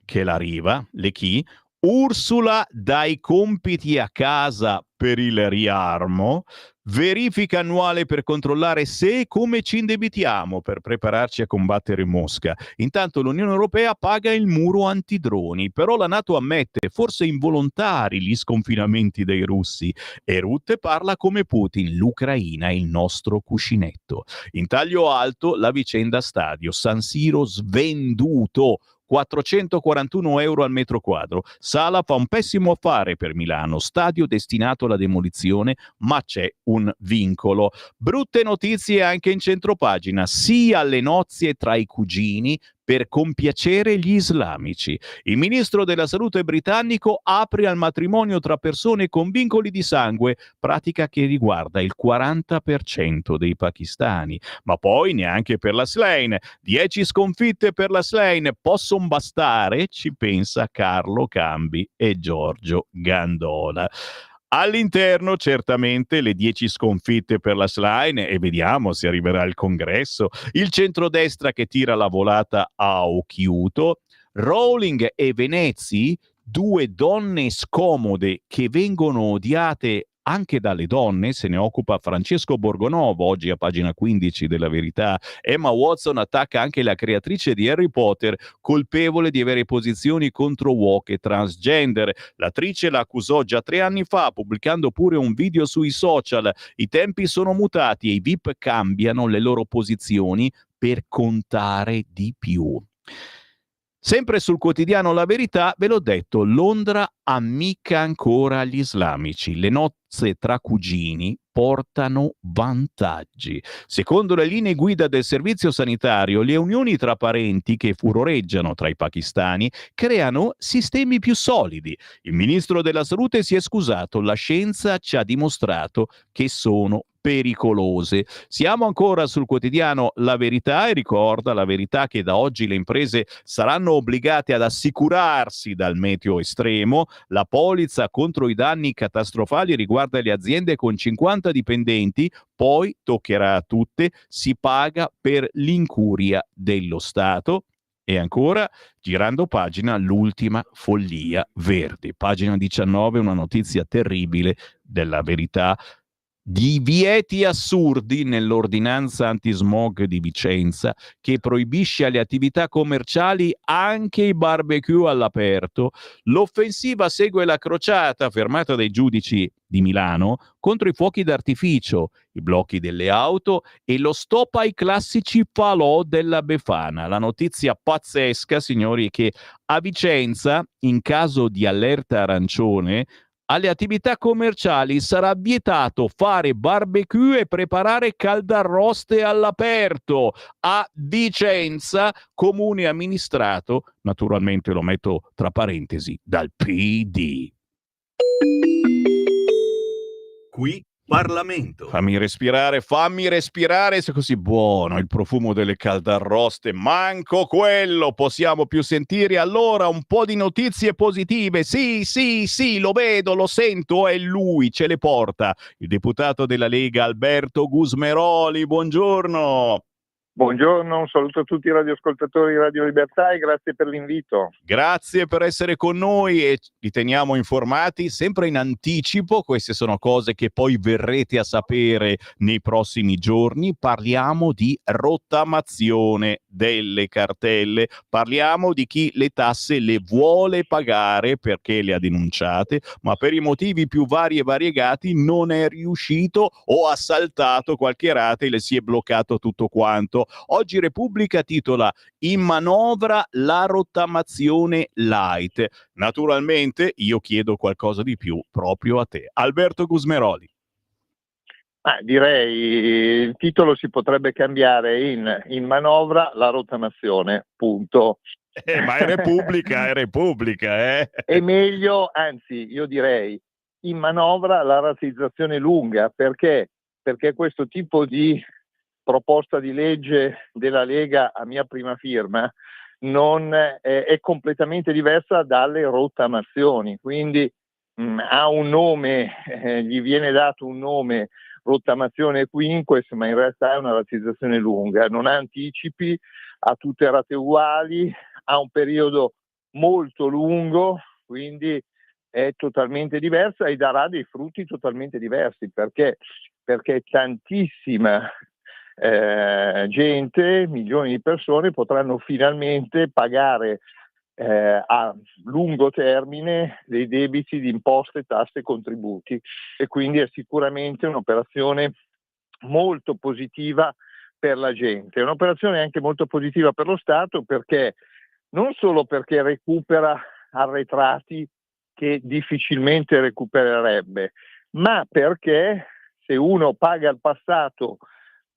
S2: che la Riva, le Chi. Ursula dai compiti a casa per il riarmo, verifica annuale per controllare se e come ci indebitiamo per prepararci a combattere Mosca. Intanto l'Unione Europea paga il muro antidroni, però la NATO ammette, forse involontari, gli sconfinamenti dei russi. E Rutte parla come Putin, l'Ucraina è il nostro cuscinetto. In taglio alto la vicenda stadio, San Siro svenduto, 441 euro al metro quadro. Sala fa un pessimo affare per Milano, stadio destinato alla demolizione, ma c'è un vincolo. Brutte notizie anche in centropagina, sì alle nozze tra i cugini per compiacere gli islamici. Il ministro della salute britannico apre al matrimonio tra persone con vincoli di sangue, pratica che riguarda il 40% dei pakistani. Ma poi neanche per la Slane. 10 sconfitte per la Slane possono bastare, ci pensa Carlo Cambi e Giorgio Gandola. All'interno certamente le 10 sconfitte per la Slane, e vediamo se arriverà al congresso, il centrodestra che tira la volata a Occhiuto, Rowling e Venezi, due donne scomode che vengono odiate anche dalle donne, se ne occupa Francesco Borgonovo, oggi a pagina 15 della Verità. Emma Watson attacca anche la creatrice di Harry Potter, colpevole di avere posizioni contro woke e transgender. L'attrice la accusò già 3 anni fa, pubblicando pure un video sui social. I tempi sono mutati e i VIP cambiano le loro posizioni per contare di più. Sempre sul quotidiano La Verità, ve l'ho detto, Londra ammicca ancora gli islamici. Le nozze tra cugini portano vantaggi. Secondo le linee guida del servizio sanitario, le unioni tra parenti che furoreggiano tra i pakistani creano sistemi più solidi. Il ministro della salute si è scusato, la scienza ci ha dimostrato che sono pericolose. Siamo ancora sul quotidiano La Verità e ricorda La Verità che da oggi le imprese saranno obbligate ad assicurarsi dal meteo estremo. La polizza contro i danni catastrofali riguarda le aziende con 50 dipendenti, poi toccherà a tutte, si paga per l'incuria dello Stato. E ancora, girando pagina, l'ultima follia Verdi. Pagina 19, una notizia terribile della Verità. Divieti assurdi nell'ordinanza antismog di Vicenza che proibisce alle attività commerciali anche i barbecue all'aperto. L'offensiva segue la crociata fermata dai giudici di Milano contro i fuochi d'artificio, i blocchi delle auto e lo stop ai classici falò della Befana. La notizia pazzesca, signori, è che a Vicenza, in caso di allerta arancione, alle attività commerciali sarà vietato fare barbecue e preparare caldarroste all'aperto. A Vicenza, comune amministrato, naturalmente lo metto tra parentesi, dal PD.
S8: Qui
S3: Parlamento.
S2: Fammi respirare, se è così buono il profumo delle caldarroste, manco quello possiamo più sentire. Allora un po' di notizie positive, sì, lo vedo, lo sento, è lui, ce le porta, il deputato della Lega Alberto Gusmeroli, buongiorno.
S8: Buongiorno, un saluto a tutti i radioascoltatori di Radio Libertà e grazie per l'invito.
S2: Grazie per essere con noi e li teniamo informati sempre in anticipo. Queste sono cose che poi verrete a sapere nei prossimi giorni. Parliamo di rottamazione delle cartelle, parliamo di chi le tasse le vuole pagare perché le ha denunciate, ma per i motivi più vari e variegati non è riuscito o ha saltato qualche rata e le si è bloccato tutto quanto. Oggi Repubblica titola "In manovra la rottamazione light". Naturalmente io chiedo qualcosa di più proprio a te, Alberto Gusmeroli.
S8: Direi il titolo si potrebbe cambiare in manovra la rottamazione, punto.
S2: Ma è Repubblica, eh?
S8: È meglio, anzi io direi in manovra la rateizzazione lunga, perché questo tipo di proposta di legge della Lega a mia prima firma non è completamente diversa dalle rottamazioni, quindi ha un nome, gli viene dato un nome, rottamazione quinques, ma in realtà è una rateizzazione lunga, non ha anticipi, ha tutte rate uguali, ha un periodo molto lungo, quindi è totalmente diversa e darà dei frutti totalmente diversi, perché tantissima gente, milioni di persone potranno finalmente pagare a lungo termine dei debiti di imposte, tasse e contributi, e quindi è sicuramente un'operazione molto positiva per la gente. È un'operazione anche molto positiva per lo Stato, perché non solo perché recupera arretrati che difficilmente recupererebbe, ma perché se uno paga il passato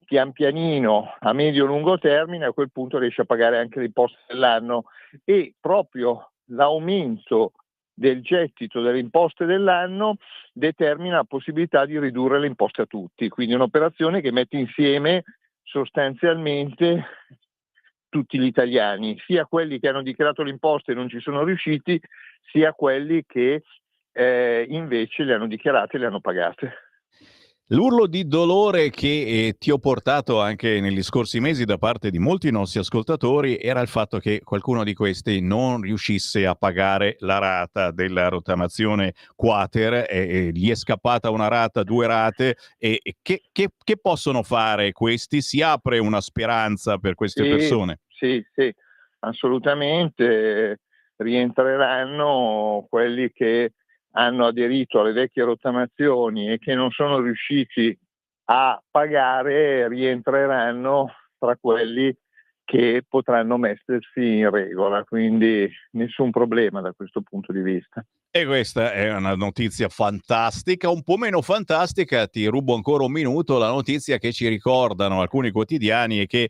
S8: pian pianino a medio-lungo termine, a quel punto riesce a pagare anche le imposte dell'anno, e proprio l'aumento del gettito delle imposte dell'anno determina la possibilità di ridurre le imposte a tutti. Quindi è un'operazione che mette insieme sostanzialmente tutti gli italiani, sia quelli che hanno dichiarato le imposte e non ci sono riusciti, sia quelli che invece le hanno dichiarate e le hanno pagate.
S2: L'urlo di dolore che ti ho portato anche negli scorsi mesi da parte di molti nostri ascoltatori era il fatto che qualcuno di questi non riuscisse a pagare la rata della rottamazione quater e gli è scappata una rata, due rate, e che possono fare questi? Si apre una speranza per queste persone?
S8: Sì, assolutamente. Rientreranno quelli che hanno aderito alle vecchie rottamazioni e che non sono riusciti a pagare, rientreranno tra quelli che potranno mettersi in regola, quindi nessun problema da questo punto di vista.
S2: E questa è una notizia fantastica. Un po' meno fantastica, ti rubo ancora un minuto, la notizia che ci ricordano alcuni quotidiani è che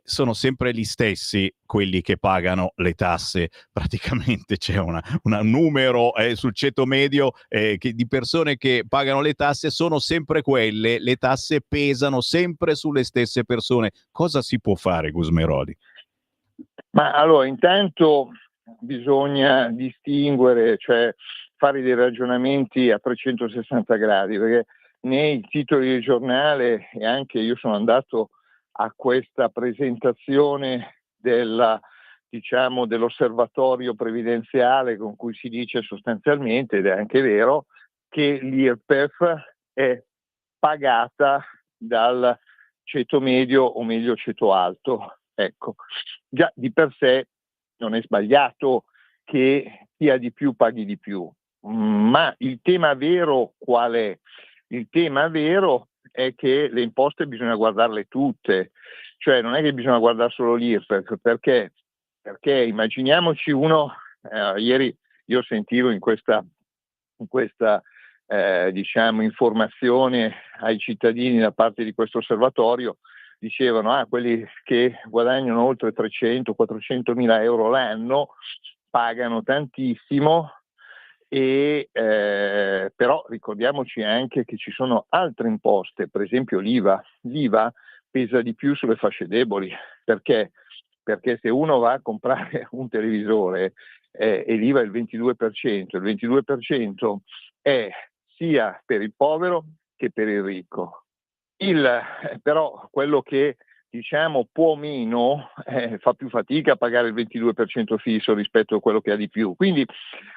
S2: sono sempre gli stessi quelli che pagano le tasse. Praticamente c'è un numero sul ceto medio di persone che pagano le tasse, sono sempre quelle, le tasse pesano sempre sulle stesse persone. Cosa si può fare, Gusmeroli?
S8: Ma allora, intanto bisogna distinguere, cioè fare dei ragionamenti a 360 gradi, perché nei titoli del giornale, e anche io sono andato a questa presentazione dell'osservatorio previdenziale, con cui si dice sostanzialmente, ed è anche vero, che l'IRPEF è pagata dal ceto medio, o meglio ceto alto. Ecco, già di per sé non è sbagliato che chi ha di più paghi di più, ma il tema vero qual è? Il tema vero è che le imposte bisogna guardarle tutte, cioè non è che bisogna guardare solo l'IRPEF, perché immaginiamoci uno, ieri io sentivo in questa informazione ai cittadini da parte di questo osservatorio, dicevano quelli che guadagnano oltre 300-400 mila euro l'anno pagano tantissimo, e Però ricordiamoci anche che ci sono altre imposte, per esempio l'IVA. L'IVA pesa di più sulle fasce deboli, perché se uno va a comprare un televisore e l'IVA è il 22%, il 22% è sia per il povero che per il ricco. Però quello che diciamo può meno fa più fatica a pagare il 22% fisso rispetto a quello che ha di più. Quindi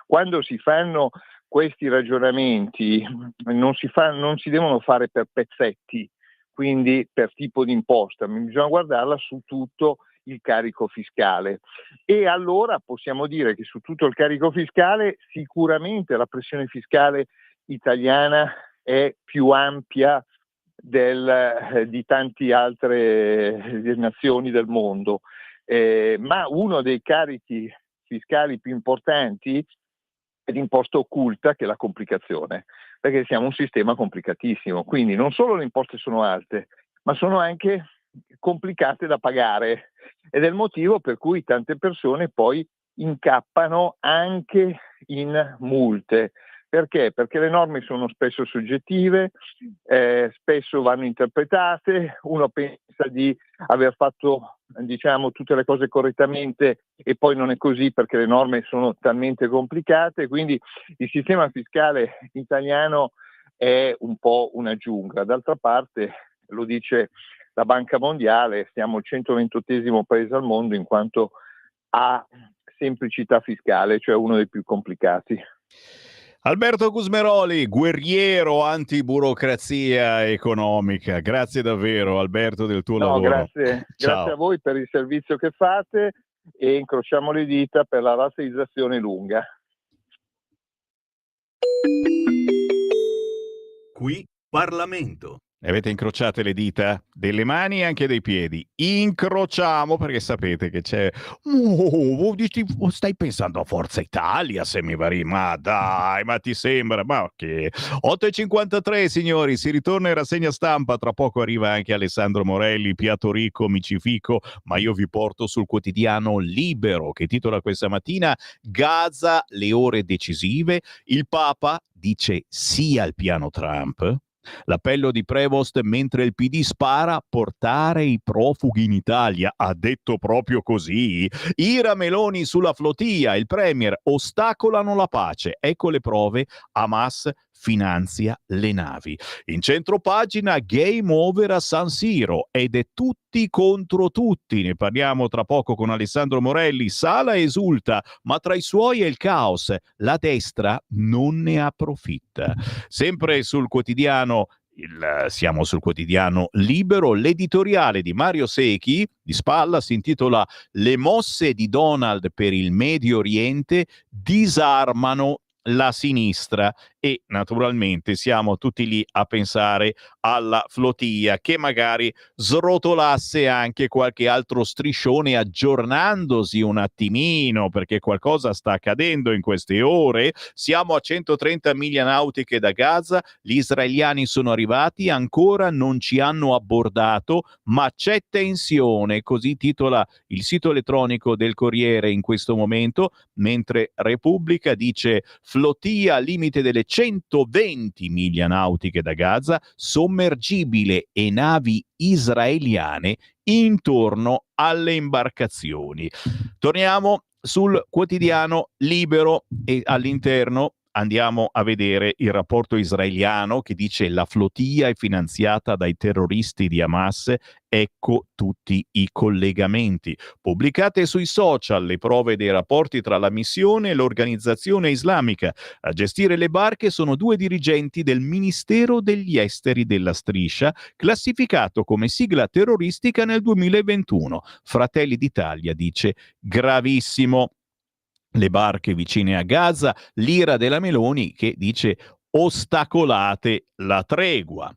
S8: quando si fanno questi ragionamenti non si devono fare per pezzetti, quindi per tipo di imposta, ma bisogna guardarla su tutto il carico fiscale. E allora possiamo dire che su tutto il carico fiscale sicuramente la pressione fiscale italiana è più ampia di tante altre nazioni del mondo, ma uno dei carichi fiscali più importanti è l'imposta occulta, che è la complicazione, perché siamo un sistema complicatissimo, quindi non solo le imposte sono alte, ma sono anche complicate da pagare, ed è il motivo per cui tante persone poi incappano anche in multe. Perché? Perché le norme sono spesso soggettive, spesso vanno interpretate, uno pensa di aver fatto tutte le cose correttamente e poi non è così perché le norme sono talmente complicate, quindi il sistema fiscale italiano è un po' una giungla. D'altra parte, lo dice la Banca Mondiale, siamo il 128° paese al mondo in quanto a semplicità fiscale, cioè uno dei più complicati.
S2: Alberto Gusmeroli, guerriero antiburocrazia economica. Grazie davvero, Alberto, del tuo lavoro.
S8: Grazie a voi per il servizio che fate e incrociamo le dita per la rateizzazione lunga.
S3: Qui Parlamento.
S2: Avete incrociate le dita delle mani e anche dei piedi. Incrociamo, perché sapete che c'è... stai pensando a Forza Italia, se mi pare. Ma dai, ma ti sembra? Ma che... 8:53, signori, si ritorna in rassegna stampa. Tra poco arriva anche Alessandro Morelli, piatto ricco, micifico, ma io vi porto sul quotidiano Libero, che titola questa mattina Gaza, le ore decisive. Il Papa dice sì al piano Trump. L'appello di Prevost mentre il PD spara, portare i profughi in Italia, ha detto proprio così. Ira Meloni sulla flotilla, il premier, ostacolano la pace, ecco le prove, Hamas finanzia le navi. In centropagina game over a San Siro ed è tutti contro tutti, ne parliamo tra poco con Alessandro Morelli. Sala esulta, ma tra i suoi è il caos, la destra non ne approfitta. Sempre sul quotidiano siamo sul quotidiano Libero, l'editoriale di Mario Secchi di spalla si intitola Le mosse di Donald per il Medio Oriente disarmano la sinistra, e naturalmente siamo tutti lì a pensare alla flotilla che magari srotolasse anche qualche altro striscione aggiornandosi un attimino, perché qualcosa sta accadendo in queste ore. Siamo a 130 miglia nautiche da Gaza, gli israeliani sono arrivati, ancora non ci hanno abbordato, ma c'è tensione, così titola il sito elettronico del Corriere in questo momento, mentre Repubblica dice flotilla limite delle 120 miglia nautiche da Gaza, sommergibile e navi israeliane intorno alle imbarcazioni. Torniamo sul quotidiano Libero e all'interno andiamo a vedere il rapporto israeliano che dice la flotilla è finanziata dai terroristi di Hamas, ecco tutti i collegamenti. Pubblicate sui social le prove dei rapporti tra la missione e l'organizzazione islamica. A gestire le barche sono 2 dirigenti del Ministero degli Esteri della Striscia, classificato come sigla terroristica nel 2021. Fratelli d'Italia dice gravissimo. Le barche vicine a Gaza, l'ira della Meloni che dice ostacolate la tregua.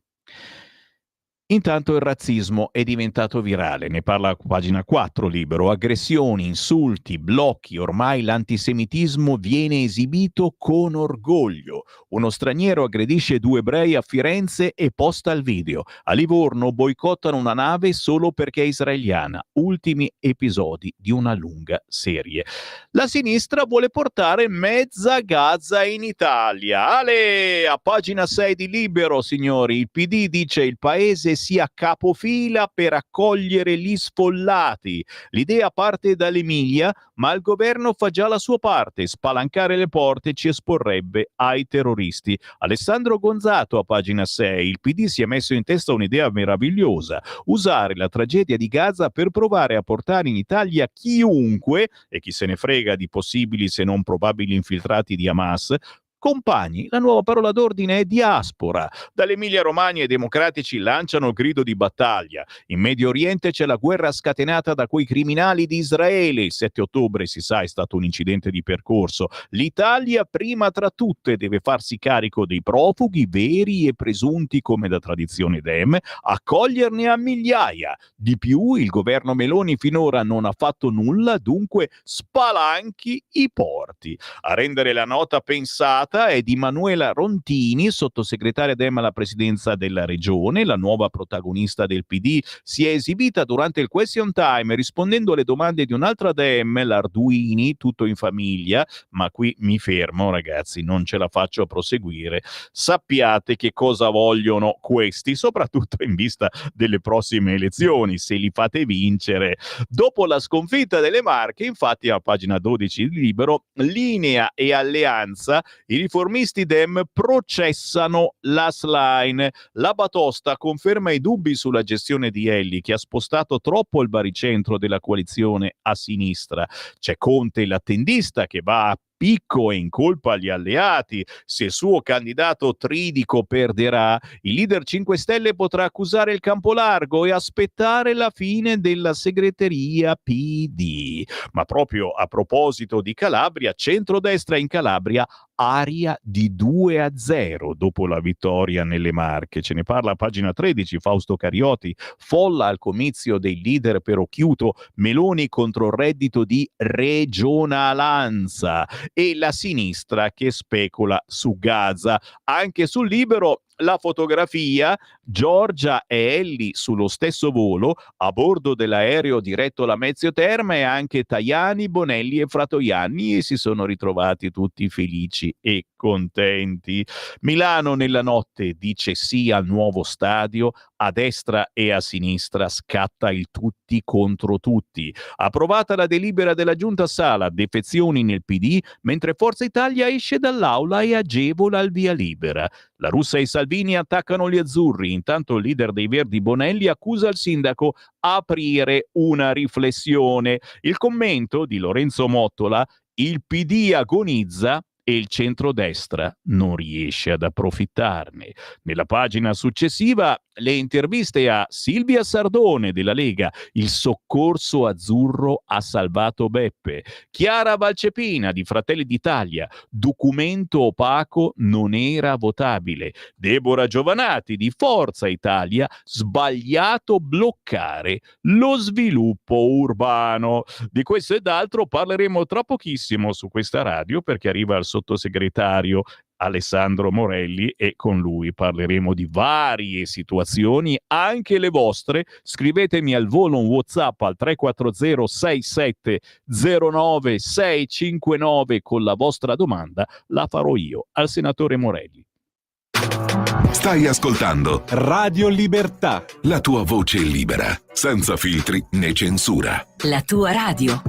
S2: Intanto il razzismo è diventato virale, ne parla a pagina 4 Libero, aggressioni, insulti, blocchi, ormai l'antisemitismo viene esibito con orgoglio. Uno straniero aggredisce 2 ebrei a Firenze e posta il video. A Livorno boicottano una nave solo perché è israeliana. Ultimi episodi di una lunga serie. La sinistra vuole portare mezza Gaza in Italia. Ale, a pagina 6 di Libero, signori, il PD dice il paese sia capofila per accogliere gli sfollati. L'idea parte dall'Emilia, ma il governo fa già la sua parte. Spalancare le porte ci esporrebbe ai terroristi. Alessandro Gonzato a pagina 6. Il PD si è messo in testa un'idea meravigliosa: usare la tragedia di Gaza per provare a portare in Italia chiunque, e chi se ne frega di possibili se non probabili infiltrati di Hamas. Compagni, la nuova parola d'ordine è diaspora. Dall'Emilia Romagna i democratici lanciano il grido di battaglia. In Medio Oriente c'è la guerra scatenata da quei criminali di Israele. Il 7 ottobre, si sa, è stato un incidente di percorso. L'Italia, prima tra tutte, deve farsi carico dei profughi veri e presunti come da tradizione Dem, accoglierne a migliaia. Di più, il governo Meloni finora non ha fatto nulla, dunque spalanchi i porti. A rendere la nota pensata è di Manuela Rontini, sottosegretaria Dem alla presidenza della regione. La nuova protagonista del PD si è esibita durante il question time rispondendo alle domande di un'altra Dem, l'Arduini, tutto in famiglia, ma qui mi fermo ragazzi, non ce la faccio a proseguire. Sappiate che cosa vogliono questi, soprattutto in vista delle prossime elezioni, se li fate vincere. Dopo la sconfitta delle Marche, infatti, a pagina 12 di Libero, Linea e Alleanza, i riformisti Dem processano la Schlein. La Batosta conferma i dubbi sulla gestione di Elli, che ha spostato troppo il baricentro della coalizione a sinistra. C'è Conte, l'attendista, che va a picco e incolpa gli alleati. Se il suo candidato Tridico perderà, il leader 5 Stelle potrà accusare il campo largo e aspettare la fine della segreteria PD. Ma proprio a proposito di Calabria, centrodestra in Calabria, aria di 2-0 dopo la vittoria nelle Marche. Ce ne parla a pagina 13 Fausto Carioti. Folla al comizio dei leader per Occhiuto, Meloni contro il reddito di regionalanza e la sinistra che specula su Gaza. Anche sul Libero la fotografia, Giorgia e Elli sullo stesso volo, a bordo dell'aereo diretto alla Mezio Terme, e anche Tajani, Bonelli e Fratoianni, e si sono ritrovati tutti felici e contenti. Milano nella notte dice sì al nuovo stadio, a destra e a sinistra scatta il tutti contro tutti. Approvata la delibera della Giunta Sala, defezioni nel PD, mentre Forza Italia esce dall'aula e agevola il via libera. La Russa e Salvini attaccano gli azzurri, intanto il leader dei Verdi Bonelli accusa il sindaco aprire una riflessione. Il commento di Lorenzo Mottola: il PD agonizza e il centrodestra non riesce ad approfittarne. Nella pagina successiva le interviste a Silvia Sardone della Lega, il soccorso azzurro ha salvato Beppe. Chiara Valcepina di Fratelli d'Italia, documento opaco non era votabile. Deborah Giovanati di Forza Italia, sbagliato bloccare lo sviluppo urbano. Di questo ed altro parleremo tra pochissimo su questa radio, perché arriva il sottosegretario Alessandro Morelli e con lui parleremo di varie situazioni, anche le vostre. Scrivetemi al volo un WhatsApp al 340 67 09 659 con la vostra domanda, la farò io al senatore Morelli.
S3: Stai ascoltando
S1: Radio Libertà.
S3: la tua voce libera, senza filtri né censura.
S9: La tua radio.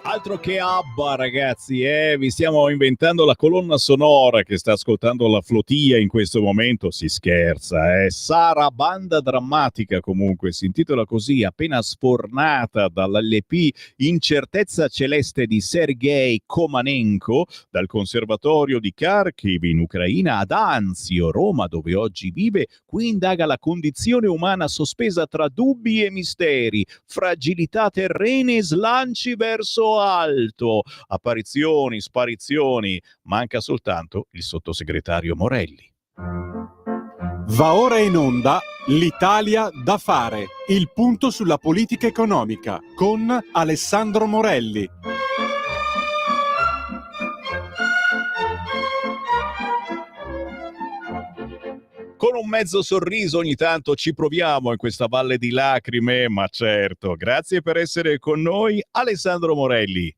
S2: Altro che ABBA, ragazzi, vi stiamo inventando la colonna sonora che sta ascoltando la Flotia in questo momento, si scherza, Sarabanda drammatica comunque, si intitola così, appena sfornata dall'LP Incertezza celeste di Sergei Komanenko, dal conservatorio di Kharkiv in Ucraina ad Anzio, Roma, dove oggi vive, qui indaga la condizione umana sospesa tra dubbi e misteri, fragilità terrene e slanci verso alto, apparizioni, sparizioni, manca soltanto il sottosegretario Morelli.
S1: Va ora in onda L'Italia da fare, il punto sulla politica economica con Alessandro Morelli.
S2: Con un mezzo sorriso ogni tanto ci proviamo in questa valle di lacrime, ma certo, grazie per essere con noi, Alessandro Morelli.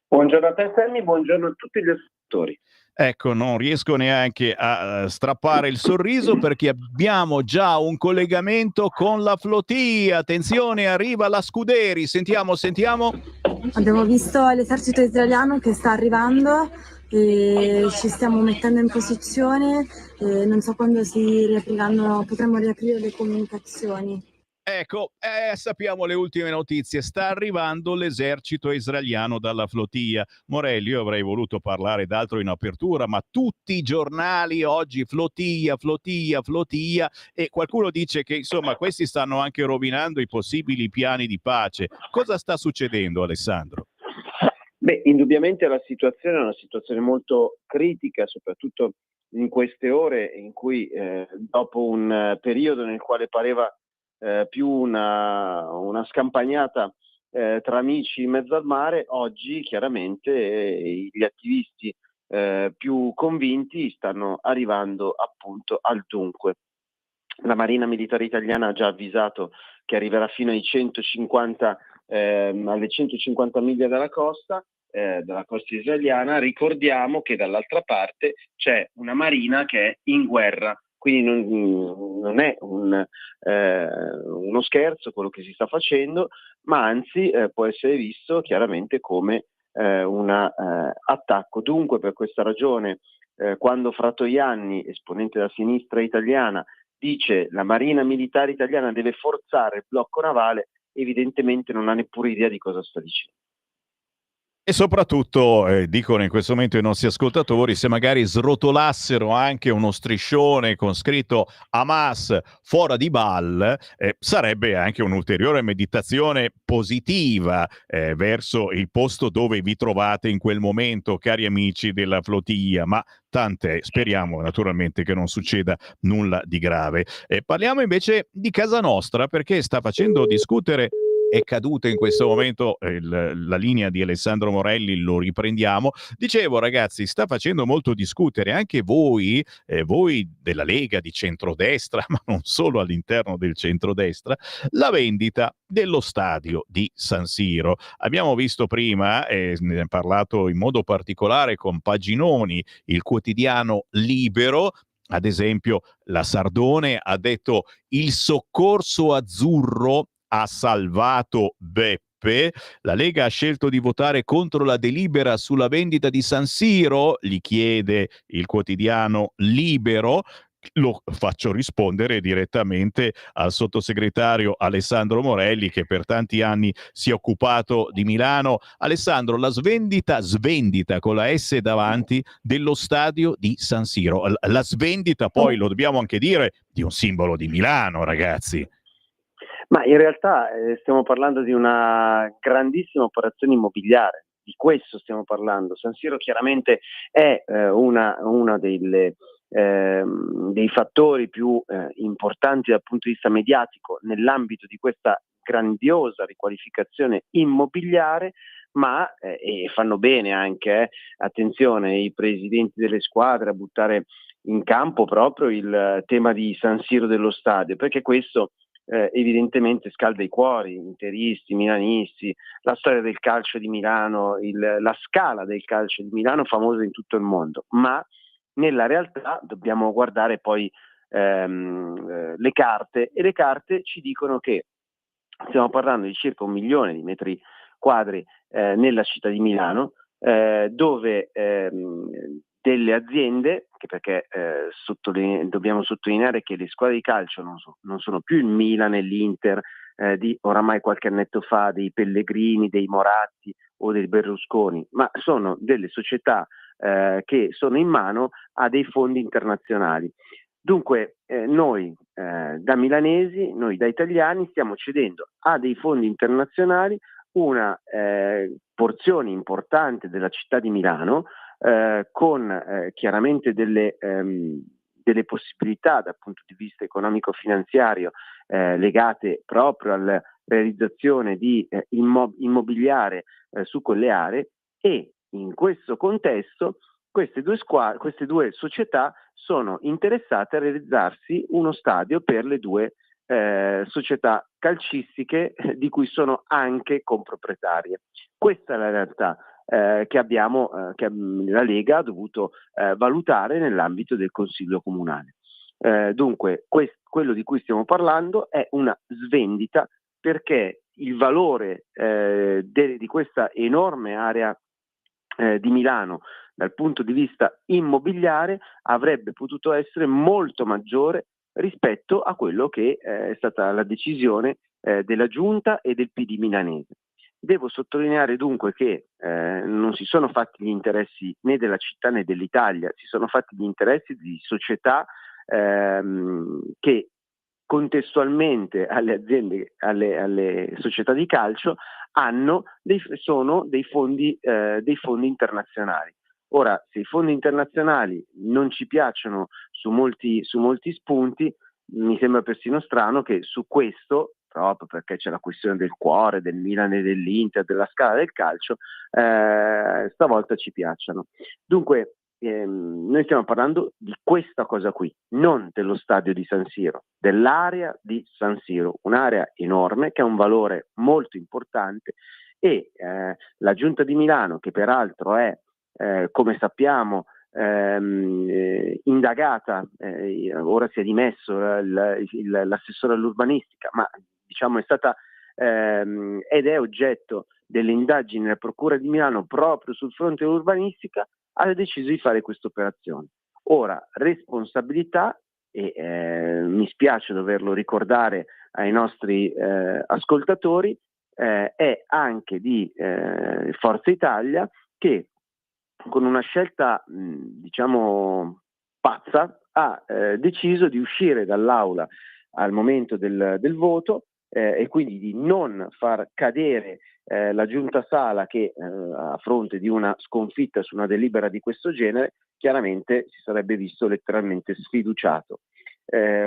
S9: Buongiorno a te Sammy, buongiorno a tutti gli ascoltatori.
S2: Ecco, non riesco neanche a strappare il sorriso perché abbiamo già un collegamento con la Flotia. Attenzione, arriva la Scuderi. Sentiamo.
S10: Abbiamo visto l'esercito israeliano che sta arrivando e ci stiamo mettendo in posizione e non so quando potremo riaprire le comunicazioni.
S2: Ecco, sappiamo le ultime notizie. Sta arrivando l'esercito israeliano dalla Flotia. Morelli, io avrei voluto parlare d'altro in apertura, ma tutti i giornali oggi Flotia, e qualcuno dice che insomma questi stanno anche rovinando i possibili piani di pace. Cosa sta succedendo, Alessandro?
S9: Beh, indubbiamente la situazione è una situazione molto critica, soprattutto in queste ore in cui dopo un periodo nel quale pareva più una scampagnata tra amici in mezzo al mare, oggi chiaramente gli attivisti più convinti stanno arrivando appunto al dunque. La Marina Militare Italiana ha già avvisato che arriverà fino alle 150 miglia dalla costa israeliana. Ricordiamo che dall'altra parte c'è una marina che è in guerra. Quindi non è uno scherzo quello che si sta facendo, ma anzi può essere visto chiaramente come un attacco. Dunque, per questa ragione, quando Fratoianni, esponente della sinistra italiana, dice la Marina Militare Italiana deve forzare il blocco navale, evidentemente non ha neppure idea di cosa sta dicendo.
S2: E soprattutto, dicono in questo momento i nostri ascoltatori, se magari srotolassero anche uno striscione con scritto Hamas fuori di Bal, sarebbe anche un'ulteriore meditazione positiva verso il posto dove vi trovate in quel momento, cari amici della Flotia, ma tant'è, speriamo naturalmente che non succeda nulla di grave. Parliamo invece di casa nostra, perché sta facendo discutere. È caduta in questo momento la linea di Alessandro Morelli, lo riprendiamo. Dicevo, ragazzi, sta facendo molto discutere anche voi della Lega di centrodestra, ma non solo all'interno del centrodestra, la vendita dello stadio di San Siro. Abbiamo visto prima, ne ha parlato in modo particolare con Paginoni, il quotidiano Libero. Ad esempio, la Sardone ha detto il soccorso azzurro ha salvato Beppe. La Lega ha scelto di votare contro la delibera sulla vendita di San Siro, gli chiede il quotidiano Libero. Lo faccio rispondere direttamente al sottosegretario Alessandro Morelli, che per tanti anni si è occupato di Milano. Alessandro, la svendita con la S davanti dello stadio di San Siro, la svendita poi, lo dobbiamo anche dire, di un simbolo di Milano, ragazzi.
S9: Ma in realtà stiamo parlando di una grandissima operazione immobiliare, di questo stiamo parlando. San Siro chiaramente è una dei fattori più importanti dal punto di vista mediatico nell'ambito di questa grandiosa riqualificazione immobiliare, ma e fanno bene anche, attenzione, i presidenti delle squadre a buttare in campo proprio il tema di San Siro dello stadio, perché questo evidentemente scalda i cuori, interisti, milanisti, la storia del calcio di Milano, la scala del calcio di Milano famosa in tutto il mondo, ma nella realtà dobbiamo guardare poi le carte, e le carte ci dicono che stiamo parlando di circa 1 milione di metri quadri nella città di Milano, dove delle aziende, che perché dobbiamo sottolineare che le squadre di calcio non sono più il Milan e l'Inter di oramai qualche annetto fa, dei Pellegrini, dei Moratti o dei Berlusconi, ma sono delle società che sono in mano a dei fondi internazionali. Dunque noi da milanesi, noi da italiani, stiamo cedendo a dei fondi internazionali una porzione importante della città di Milano, con chiaramente delle possibilità dal punto di vista economico-finanziario legate proprio alla realizzazione di immobiliare su quelle aree, e in questo contesto queste due società sono interessate a realizzarsi uno stadio per le due società calcistiche di cui sono anche comproprietarie. Questa è la realtà che la Lega ha dovuto valutare nell'ambito del Consiglio Comunale. Dunque quello di cui stiamo parlando è una svendita, perché il valore di questa enorme area di Milano dal punto di vista immobiliare avrebbe potuto essere molto maggiore rispetto a quello che è stata la decisione della Giunta e del PD milanese. Devo sottolineare dunque che non si sono fatti gli interessi né della città né dell'Italia, si sono fatti gli interessi di società che contestualmente alle aziende, alle società di calcio, sono dei fondi internazionali. Ora, se i fondi internazionali non ci piacciono su molti spunti, mi sembra persino strano che su questo, proprio perché c'è la questione del cuore, del Milan e dell'Inter, della scala del calcio, stavolta ci piacciono. Dunque, noi stiamo parlando di questa cosa qui, non dello stadio di San Siro, dell'area di San Siro, un'area enorme che ha un valore molto importante, e la Giunta di Milano, che peraltro è, come sappiamo, indagata, ora si è dimesso l'assessore all'urbanistica, ma diciamo è stata ed è oggetto delle indagini della Procura di Milano proprio sul fronte dell'urbanistica, ha deciso di fare questa operazione. Ora, responsabilità, e mi spiace doverlo ricordare ai nostri ascoltatori, è anche di Forza Italia, che con una scelta diciamo pazza ha deciso di uscire dall'aula al momento del voto, e quindi di non far cadere la Giunta Sala, che a fronte di una sconfitta su una delibera di questo genere chiaramente si sarebbe visto letteralmente sfiduciato.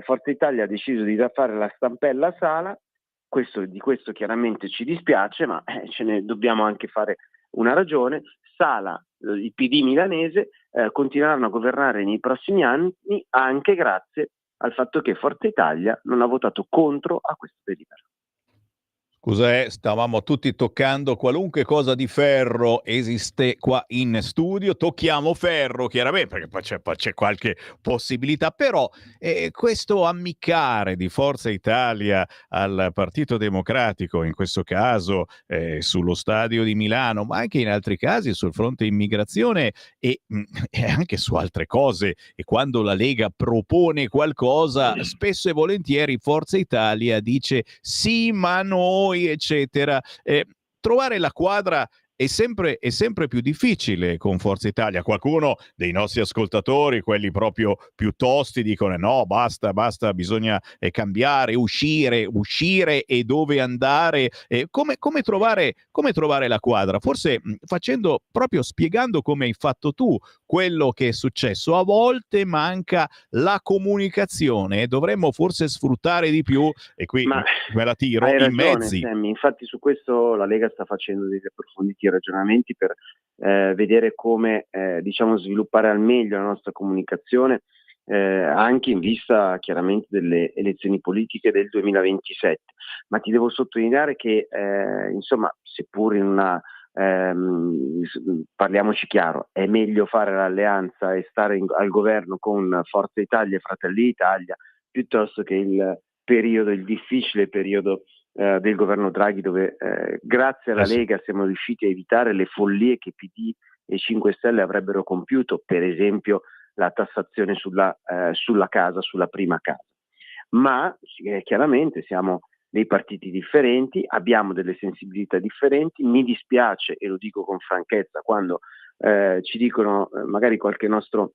S9: Forza Italia ha deciso di fare la stampella a Sala. Di questo chiaramente ci dispiace, ma ce ne dobbiamo anche fare una ragione. Sala, il PD milanese, continueranno a governare nei prossimi anni anche grazie al fatto che Forza Italia non ha votato contro a questa delibera.
S2: Scusa, stavamo tutti toccando qualunque cosa di ferro esiste qua in studio, tocchiamo ferro chiaramente perché poi c'è qualche possibilità, però questo ammiccare di Forza Italia al Partito Democratico, in questo caso sullo stadio di Milano, ma anche in altri casi sul fronte immigrazione e anche su altre cose, e quando la Lega propone qualcosa spesso e volentieri Forza Italia dice sì ma noi eccetera. Trovare la quadra è sempre più difficile con Forza Italia. Qualcuno dei nostri ascoltatori, quelli proprio più tosti, dicono no, basta, bisogna cambiare, uscire e dove andare. Come trovare la quadra? Forse spiegando come hai fatto tu quello che è successo. A volte manca la comunicazione, dovremmo forse sfruttare di più, e qui me la tiro,
S9: hai ragione,
S2: i mezzi.
S9: Sammy. Infatti su questo la Lega sta facendo degli approfonditi ragionamenti per vedere come sviluppare al meglio la nostra comunicazione, anche in vista chiaramente delle elezioni politiche del 2027. Ma ti devo sottolineare che seppur in una parliamoci chiaro, è meglio fare l'alleanza e stare al governo con Forza Italia e Fratelli d'Italia piuttosto che periodo, il difficile periodo del governo Draghi, dove grazie alla Lega siamo riusciti a evitare le follie che PD e 5 Stelle avrebbero compiuto, per esempio la tassazione sulla casa, sulla prima casa. Ma chiaramente siamo dei partiti differenti, abbiamo delle sensibilità differenti. Mi dispiace, e lo dico con franchezza, quando ci dicono magari qualche nostro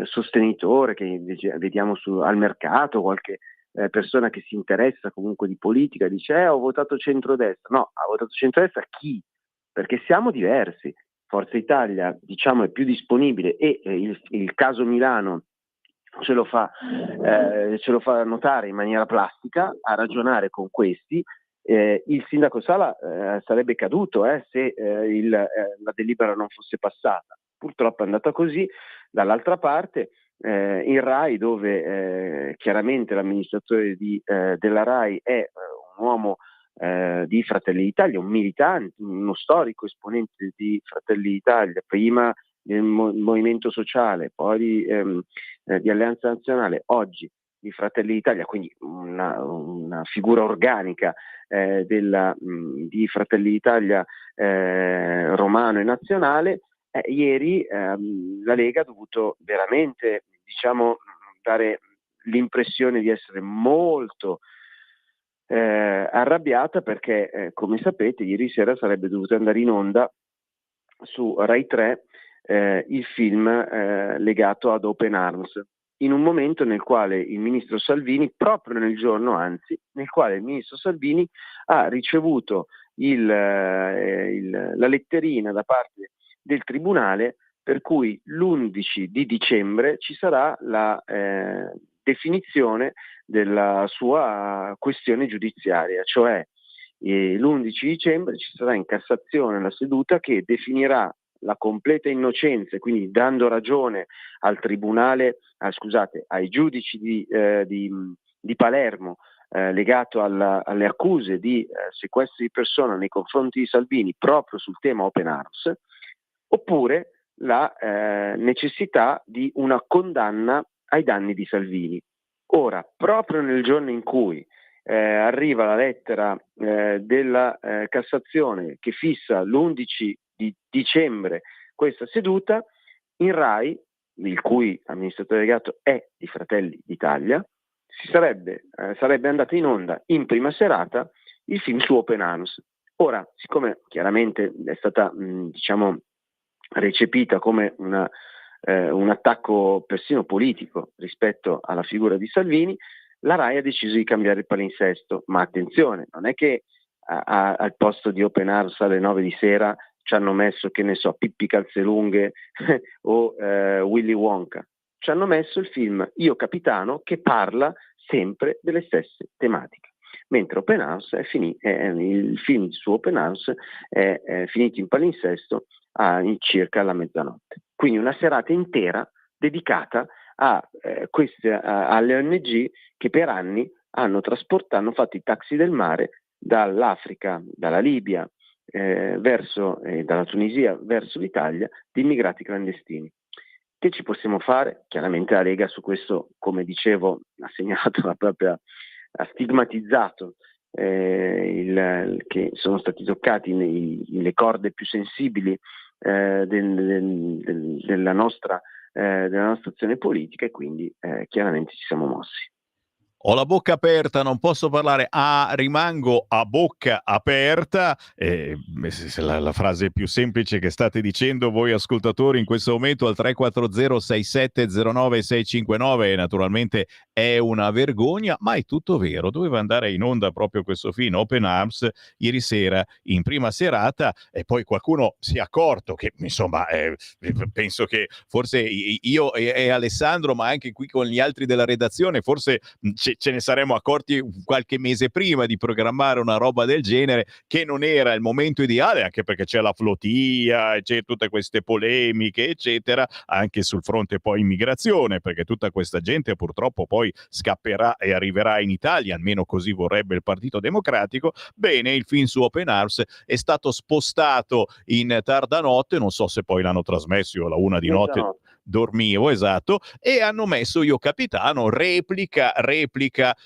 S9: sostenitore che vediamo al mercato, qualche persona che si interessa comunque di politica, dice ho votato centrodestra. No, ha votato centrodestra chi? Perché siamo diversi. Forza Italia, diciamo, è più disponibile, e il caso Milano ce lo fa notare in maniera plastica, a ragionare con questi. Il sindaco Sala sarebbe caduto se la delibera non fosse passata. Purtroppo è andata così. Dall'altra parte in RAI, dove chiaramente l'amministratore della RAI è un uomo di Fratelli d'Italia, un militante, uno storico esponente di Fratelli d'Italia, prima del Movimento Sociale, poi di Alleanza Nazionale, oggi di Fratelli d'Italia, quindi una figura organica di Fratelli d'Italia romano e nazionale. Ieri la Lega ha dovuto veramente, dare l'impressione di essere molto arrabbiata, perché come sapete ieri sera sarebbe dovuto andare in onda su Rai 3 il film legato ad Open Arms, in un momento nel quale il ministro Salvini, proprio nel giorno anzi, nel quale il ministro Salvini ha ricevuto la letterina da parte del Tribunale per cui l'11 di dicembre ci sarà la definizione della sua questione giudiziaria, cioè l'11 dicembre ci sarà in Cassazione la seduta che definirà la completa innocenza, quindi dando ragione al Tribunale, ai giudici di Palermo legato alle accuse di sequestro di persona nei confronti di Salvini proprio sul tema Open Arms, oppure la necessità di una condanna ai danni di Salvini. Ora, proprio nel giorno in cui arriva la lettera della Cassazione che fissa l'11 di dicembre questa seduta, in RAI, il cui amministratore delegato è di Fratelli d'Italia, sarebbe andato in onda in prima serata il film su Open Arms. Ora, siccome chiaramente è stata recepita come un attacco persino politico rispetto alla figura di Salvini, la RAI ha deciso di cambiare il palinsesto. Ma attenzione, non è che al posto di Open Arms alle 9 di sera ci hanno messo, che ne so, Pippi Calzelunghe o Willy Wonka. Ci hanno messo il film Io Capitano, che parla sempre delle stesse tematiche. Mentre Open Arms il film su Open Arms è finito in palinsesto circa alla mezzanotte. Quindi una serata intera dedicata alle ONG che per anni hanno fatto i taxi del mare dall'Africa, dalla Libia, dalla Tunisia verso l'Italia, di immigrati clandestini. Che ci possiamo fare? Chiaramente la Lega su questo, come dicevo, ha segnalato ha stigmatizzato che sono stati toccati le corde più sensibili della nostra azione politica, e quindi chiaramente ci siamo mossi.
S2: Ho la bocca aperta, non posso parlare, rimango a bocca aperta. La frase più semplice che state dicendo voi ascoltatori in questo momento al 340-6709-659 naturalmente è una vergogna, ma è tutto vero. Doveva andare in onda proprio questo film Open Arms ieri sera in prima serata, e poi qualcuno si è accorto che, insomma, penso che forse io e Alessandro, ma anche qui con gli altri della redazione, forse ce ne saremmo accorti qualche mese prima di programmare una roba del genere, che non era il momento ideale, anche perché c'è la flotilla e c'è tutte queste polemiche eccetera, anche sul fronte poi immigrazione, perché tutta questa gente purtroppo poi scapperà e arriverà in Italia, almeno così vorrebbe il Partito Democratico. Bene, il film su Open Arms è stato spostato in tarda notte, non so se poi l'hanno trasmesso alla 1 di notte. dormivo, esatto, e hanno messo Io Capitano, replica,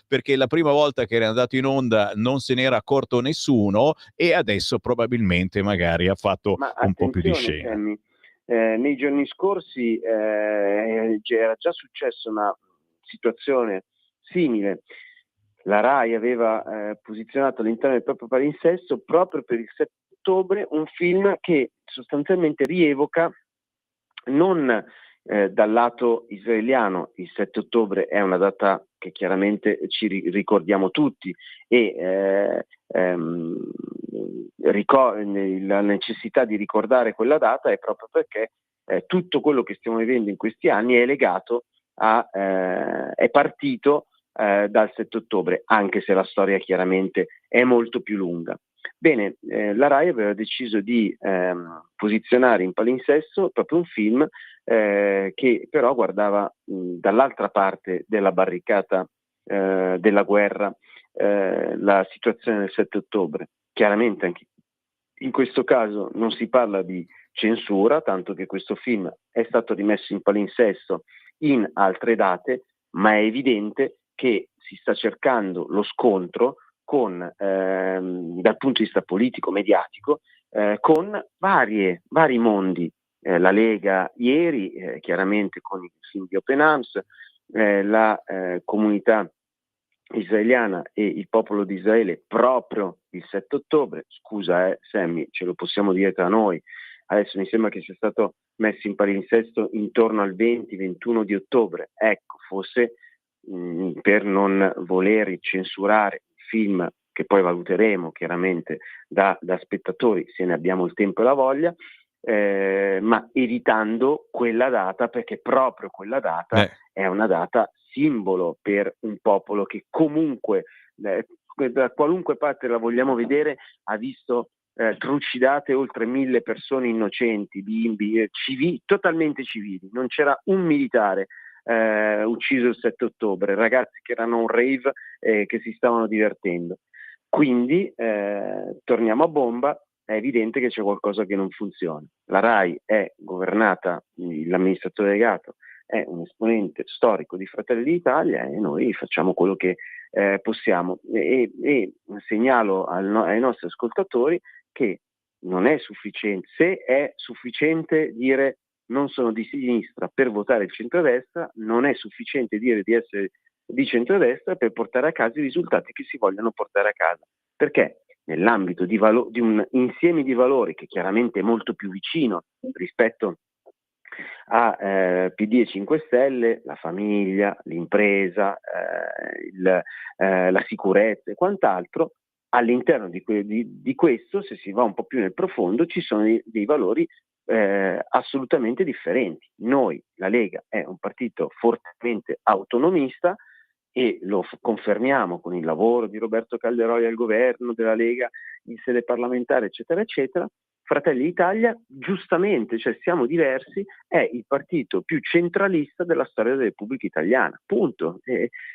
S2: perché la prima volta che era andato in onda non se n'era accorto nessuno e adesso probabilmente magari ha fatto un po' più di scena.
S9: Sammy, nei giorni scorsi era già successa una situazione simile. La RAI aveva posizionato all'interno del proprio palinsesto proprio per il 7 ottobre un film che sostanzialmente rievoca non dal lato israeliano. Il 7 ottobre è una data che chiaramente ci ricordiamo tutti e la necessità di ricordare quella data è proprio perché tutto quello che stiamo vivendo in questi anni è legato è partito dal 7 ottobre, anche se la storia chiaramente è molto più lunga. Bene, la RAI aveva deciso di posizionare in palinsesto proprio un film che però guardava dall'altra parte della barricata della guerra la situazione del 7 ottobre. Chiaramente anche in questo caso non si parla di censura, tanto che questo film è stato rimesso in palinsesto in altre date, ma è evidente che si sta cercando lo scontro dal punto di vista politico, mediatico, con vari mondi. La Lega ieri, chiaramente con il film di Open Arms, la comunità israeliana e il popolo di Israele proprio il 7 ottobre, scusa Sammy, ce lo possiamo dire tra noi, adesso mi sembra che sia stato messo in palinsesto intorno al 20-21 di ottobre, ecco, forse per non voler censurare il film che poi valuteremo chiaramente da spettatori se ne abbiamo il tempo e la voglia, ma evitando quella data, perché proprio quella data è una data simbolo per un popolo che comunque da qualunque parte la vogliamo vedere ha visto trucidate oltre 1000 persone innocenti, bimbi, totalmente civili, non c'era un militare ucciso il 7 ottobre, ragazzi che erano a un rave che si stavano divertendo. Quindi torniamo a bomba, è evidente che c'è qualcosa che non funziona. La RAI è governata, l'amministratore delegato è un esponente storico di Fratelli d'Italia e noi facciamo quello che possiamo e segnalo ai nostri ascoltatori che non è sufficiente, se è sufficiente dire non sono di sinistra per votare il centrodestra, non è sufficiente dire di essere di centrodestra per portare a casa i risultati che si vogliono portare a casa, perché nell'ambito di un insieme di valori che chiaramente è molto più vicino rispetto a PD e 5 Stelle, la famiglia, l'impresa, la sicurezza e quant'altro, all'interno di questo, se si va un po' più nel profondo, ci sono dei valori assolutamente differenti. Noi, la Lega, è un partito fortemente autonomista e lo confermiamo con il lavoro di Roberto Calderoli al governo della Lega in sede parlamentare, eccetera, eccetera. Fratelli d'Italia, giustamente, cioè siamo diversi, è il partito più centralista della storia della Repubblica Italiana, punto.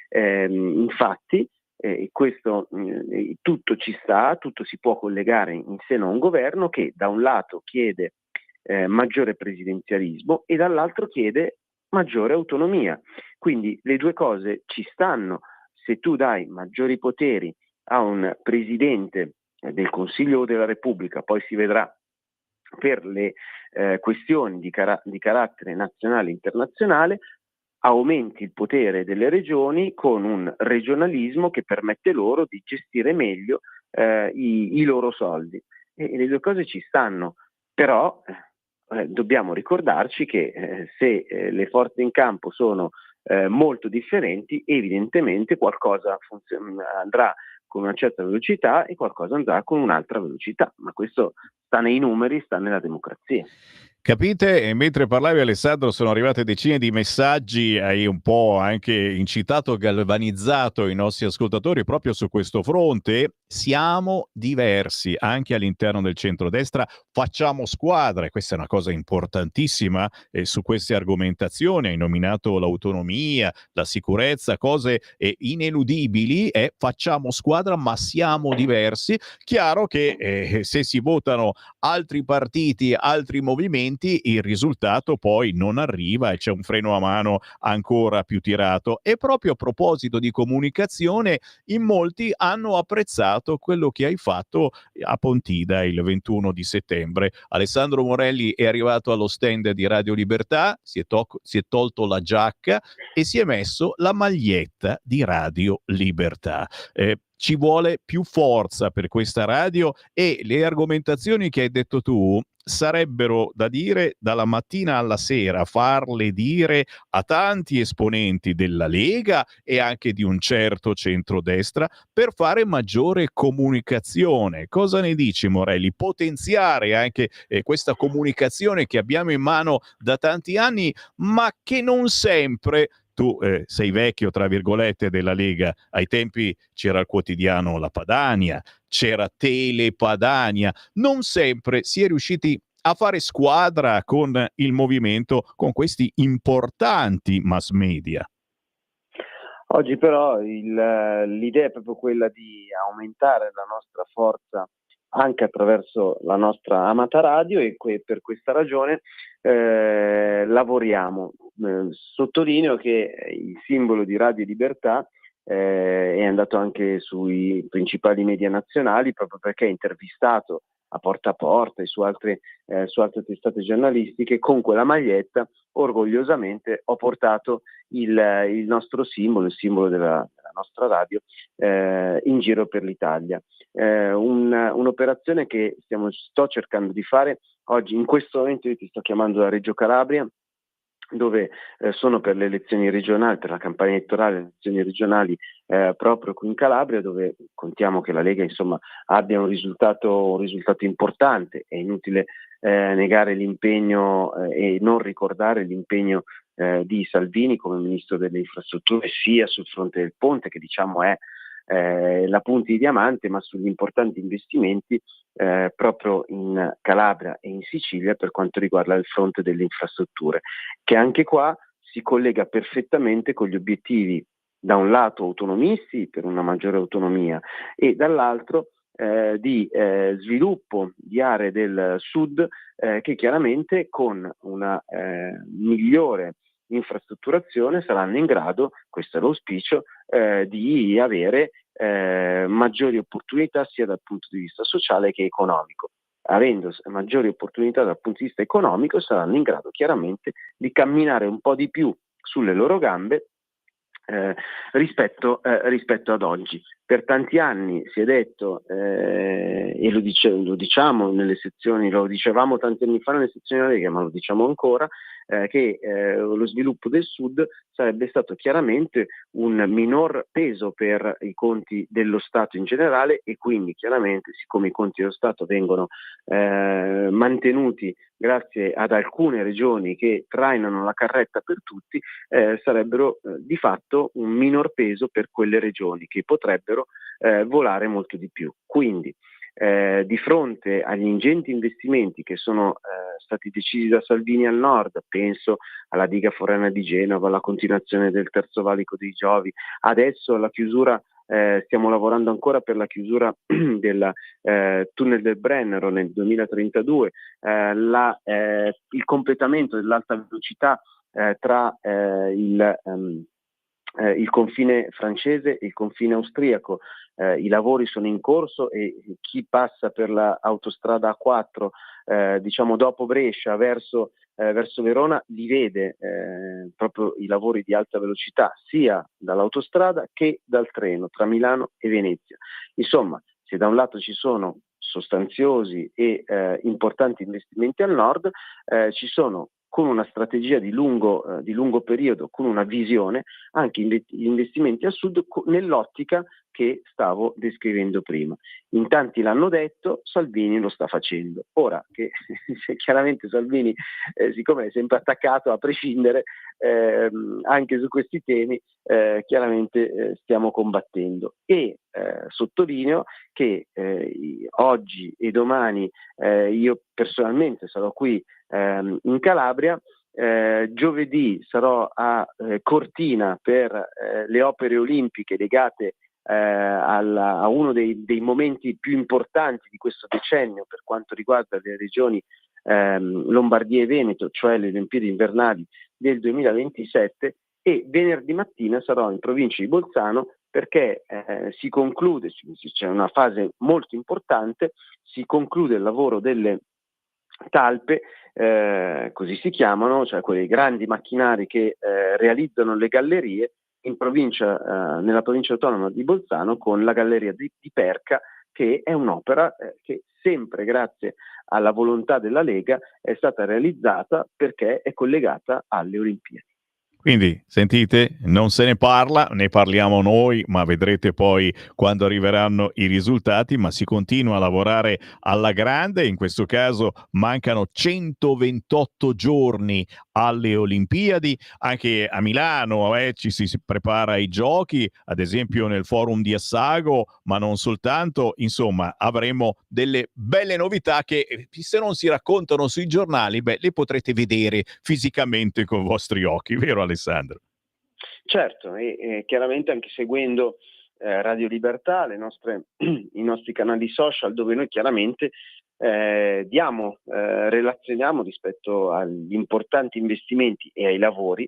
S9: Infatti, questo tutto ci sta, tutto si può collegare in seno a un governo che da un lato chiede maggiore presidenzialismo e dall'altro chiede maggiore autonomia. Quindi le due cose ci stanno. Se tu dai maggiori poteri a un presidente del Consiglio della Repubblica, poi si vedrà per le questioni di carattere nazionale e internazionale, aumenti il potere delle regioni con un regionalismo che permette loro di gestire meglio i loro soldi. E le due cose ci stanno, però dobbiamo ricordarci che se le forze in campo sono molto differenti, evidentemente qualcosa andrà con una certa velocità e qualcosa andrà con un'altra velocità, ma questo sta nei numeri, sta nella democrazia.
S2: Capite? E mentre parlavi, Alessandro, sono arrivate decine di messaggi, hai un po' anche incitato, galvanizzato i nostri ascoltatori proprio su questo fronte. Siamo diversi anche all'interno del centrodestra, facciamo squadra e questa è una cosa importantissima su queste argomentazioni. Hai nominato l'autonomia, la sicurezza, cose ineludibili, facciamo squadra ma siamo diversi. Chiaro che se si votano altri partiti, altri movimenti, altrimenti il risultato poi non arriva e c'è un freno a mano ancora più tirato. E proprio a proposito di comunicazione, in molti hanno apprezzato quello che hai fatto a Pontida il 21 di settembre. Alessandro Morelli è arrivato allo stand di Radio Libertà, si è tolto la giacca e si è messo la maglietta di Radio Libertà. Ci vuole più forza per questa radio e le argomentazioni che hai detto tu sarebbero da dire dalla mattina alla sera, farle dire a tanti esponenti della Lega e anche di un certo centrodestra per fare maggiore comunicazione. Cosa ne dici, Morelli? Potenziare anche questa comunicazione che abbiamo in mano da tanti anni, ma che non sempre... Tu sei vecchio, tra virgolette, della Lega. Ai tempi c'era il quotidiano La Padania, c'era Telepadania. Non sempre si è riusciti a fare squadra con il movimento, con questi importanti mass media.
S9: Oggi però l'idea è proprio quella di aumentare la nostra forza anche attraverso la nostra amata radio e per questa ragione lavoriamo. Sottolineo che il simbolo di Radio Libertà è andato anche sui principali media nazionali proprio perché è intervistato a porta e su altre testate giornalistiche. Con quella maglietta orgogliosamente ho portato il nostro simbolo, il simbolo della nostra radio in giro per l'Italia. Un'operazione che sto cercando di fare oggi. In questo momento io ti sto chiamando da Reggio Calabria, dove sono per le elezioni regionali, per la campagna elettorale, le elezioni regionali proprio qui in Calabria, dove contiamo che la Lega insomma abbia un risultato importante. È inutile negare l'impegno e non ricordare l'impegno di Salvini come ministro delle infrastrutture, sia sul fronte del ponte, che diciamo è la punta di diamante, ma sugli importanti investimenti proprio in Calabria e in Sicilia per quanto riguarda il fronte delle infrastrutture, che anche qua si collega perfettamente con gli obiettivi, da un lato autonomisti per una maggiore autonomia e dall'altro di sviluppo di aree del sud che chiaramente con una migliore infrastrutturazione saranno in grado, questo è l'auspicio, di avere maggiori opportunità sia dal punto di vista sociale che economico. Avendo maggiori opportunità dal punto di vista economico saranno in grado chiaramente di camminare un po' di più sulle loro gambe rispetto ad oggi. Per tanti anni si è detto, e lo diciamo nelle sezioni, lo dicevamo tanti anni fa nelle sezioni della Lega, ma lo diciamo ancora, che lo sviluppo del Sud sarebbe stato chiaramente un minor peso per i conti dello Stato in generale e quindi chiaramente, siccome i conti dello Stato vengono mantenuti grazie ad alcune regioni che trainano la carretta per tutti, sarebbero di fatto un minor peso per quelle regioni che potrebbero volare molto di più. Quindi di fronte agli ingenti investimenti che sono stati decisi da Salvini al nord, penso alla diga forenea di Genova, alla continuazione del terzo valico dei Giovi, adesso la chiusura, stiamo lavorando ancora per la chiusura del tunnel del Brennero nel 2032, il completamento dell'alta velocità tra il confine francese e il confine austriaco. I lavori sono in corso e chi passa per l'autostrada A4 diciamo dopo Brescia verso Verona li vede proprio i lavori di alta velocità sia dall'autostrada che dal treno tra Milano e Venezia. Insomma, se da un lato ci sono sostanziosi e importanti investimenti al nord, ci sono, con una strategia di lungo periodo, con una visione, anche gli investimenti al sud nell'ottica che stavo descrivendo prima. In tanti l'hanno detto, Salvini lo sta facendo. Ora che chiaramente Salvini, siccome è sempre attaccato a prescindere anche su questi temi, chiaramente stiamo combattendo. E sottolineo che oggi e domani io personalmente sarò qui in Calabria. Giovedì sarò a Cortina per le opere olimpiche legate a uno dei momenti più importanti di questo decennio per quanto riguarda le regioni Lombardia e Veneto, cioè le Olimpiadi invernali del 2027, e venerdì mattina sarò in provincia di Bolzano perché si conclude, c'è una fase molto importante, si conclude il lavoro delle talpe, così si chiamano, cioè quei grandi macchinari che realizzano le gallerie nella provincia autonoma di Bolzano, con la galleria di Perca, che è un'opera che sempre grazie alla volontà della Lega è stata realizzata perché è collegata alle Olimpiadi.
S2: Quindi, sentite, non se ne parla, ne parliamo noi, ma vedrete poi quando arriveranno i risultati, ma si continua a lavorare alla grande. In questo caso mancano 128 giorni alle Olimpiadi, anche a Milano ci si prepara ai giochi, ad esempio nel forum di Assago, ma non soltanto. Insomma, avremo delle belle novità che se non si raccontano sui giornali, le potrete vedere fisicamente con i vostri occhi, vero Alessandro?
S9: Certo, e chiaramente anche seguendo Radio Libertà, i nostri canali social, dove noi chiaramente relazioniamo rispetto agli importanti investimenti e ai lavori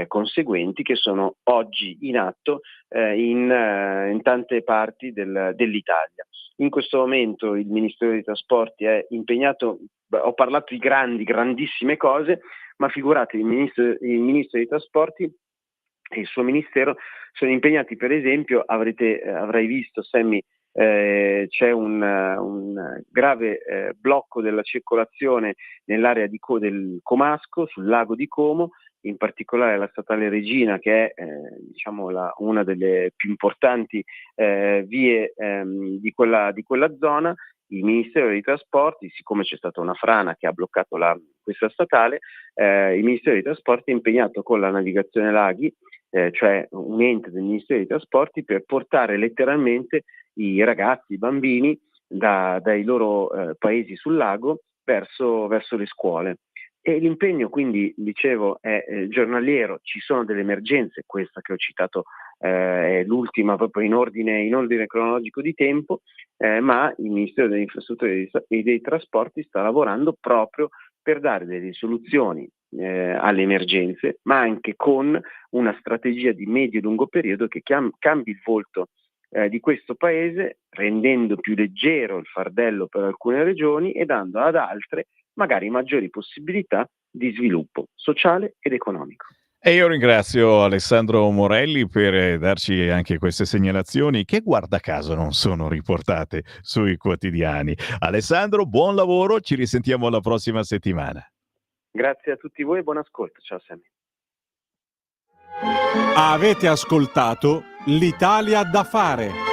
S9: conseguenti che sono oggi in atto in tante parti dell'Italia. In questo momento il Ministero dei Trasporti è impegnato, ho parlato di grandissime cose, ma figurate, il Ministro dei Trasporti e il suo Ministero sono impegnati, per esempio, avrai visto, Sammy, c'è un grave blocco della circolazione nell'area del Comasco, sul lago di Como, in particolare la statale Regina, che è una delle più importanti vie di quella zona. Il Ministero dei Trasporti, siccome c'è stata una frana che ha bloccato questa statale, il Ministero dei Trasporti è impegnato con la Navigazione Laghi, cioè un ente del Ministero dei Trasporti, per portare letteralmente i ragazzi, i bambini dai loro paesi sul lago verso le scuole. E l'impegno, quindi, dicevo, è giornaliero. Ci sono delle emergenze, questa che ho citato è l'ultima proprio in ordine cronologico di tempo, ma il Ministero delle Infrastrutture e dei Trasporti sta lavorando proprio per dare delle soluzioni alle emergenze, ma anche con una strategia di medio e lungo periodo che cambi il volto di questo paese, rendendo più leggero il fardello per alcune regioni e dando ad altre magari maggiori possibilità di sviluppo sociale ed economico.
S2: E io ringrazio Alessandro Morelli per darci anche queste segnalazioni che, guarda caso, non sono riportate sui quotidiani. Alessandro, buon lavoro, ci risentiamo la prossima settimana.
S9: Grazie a tutti voi e buon ascolto. Ciao Sammy.
S1: Avete ascoltato l'Italia da fare.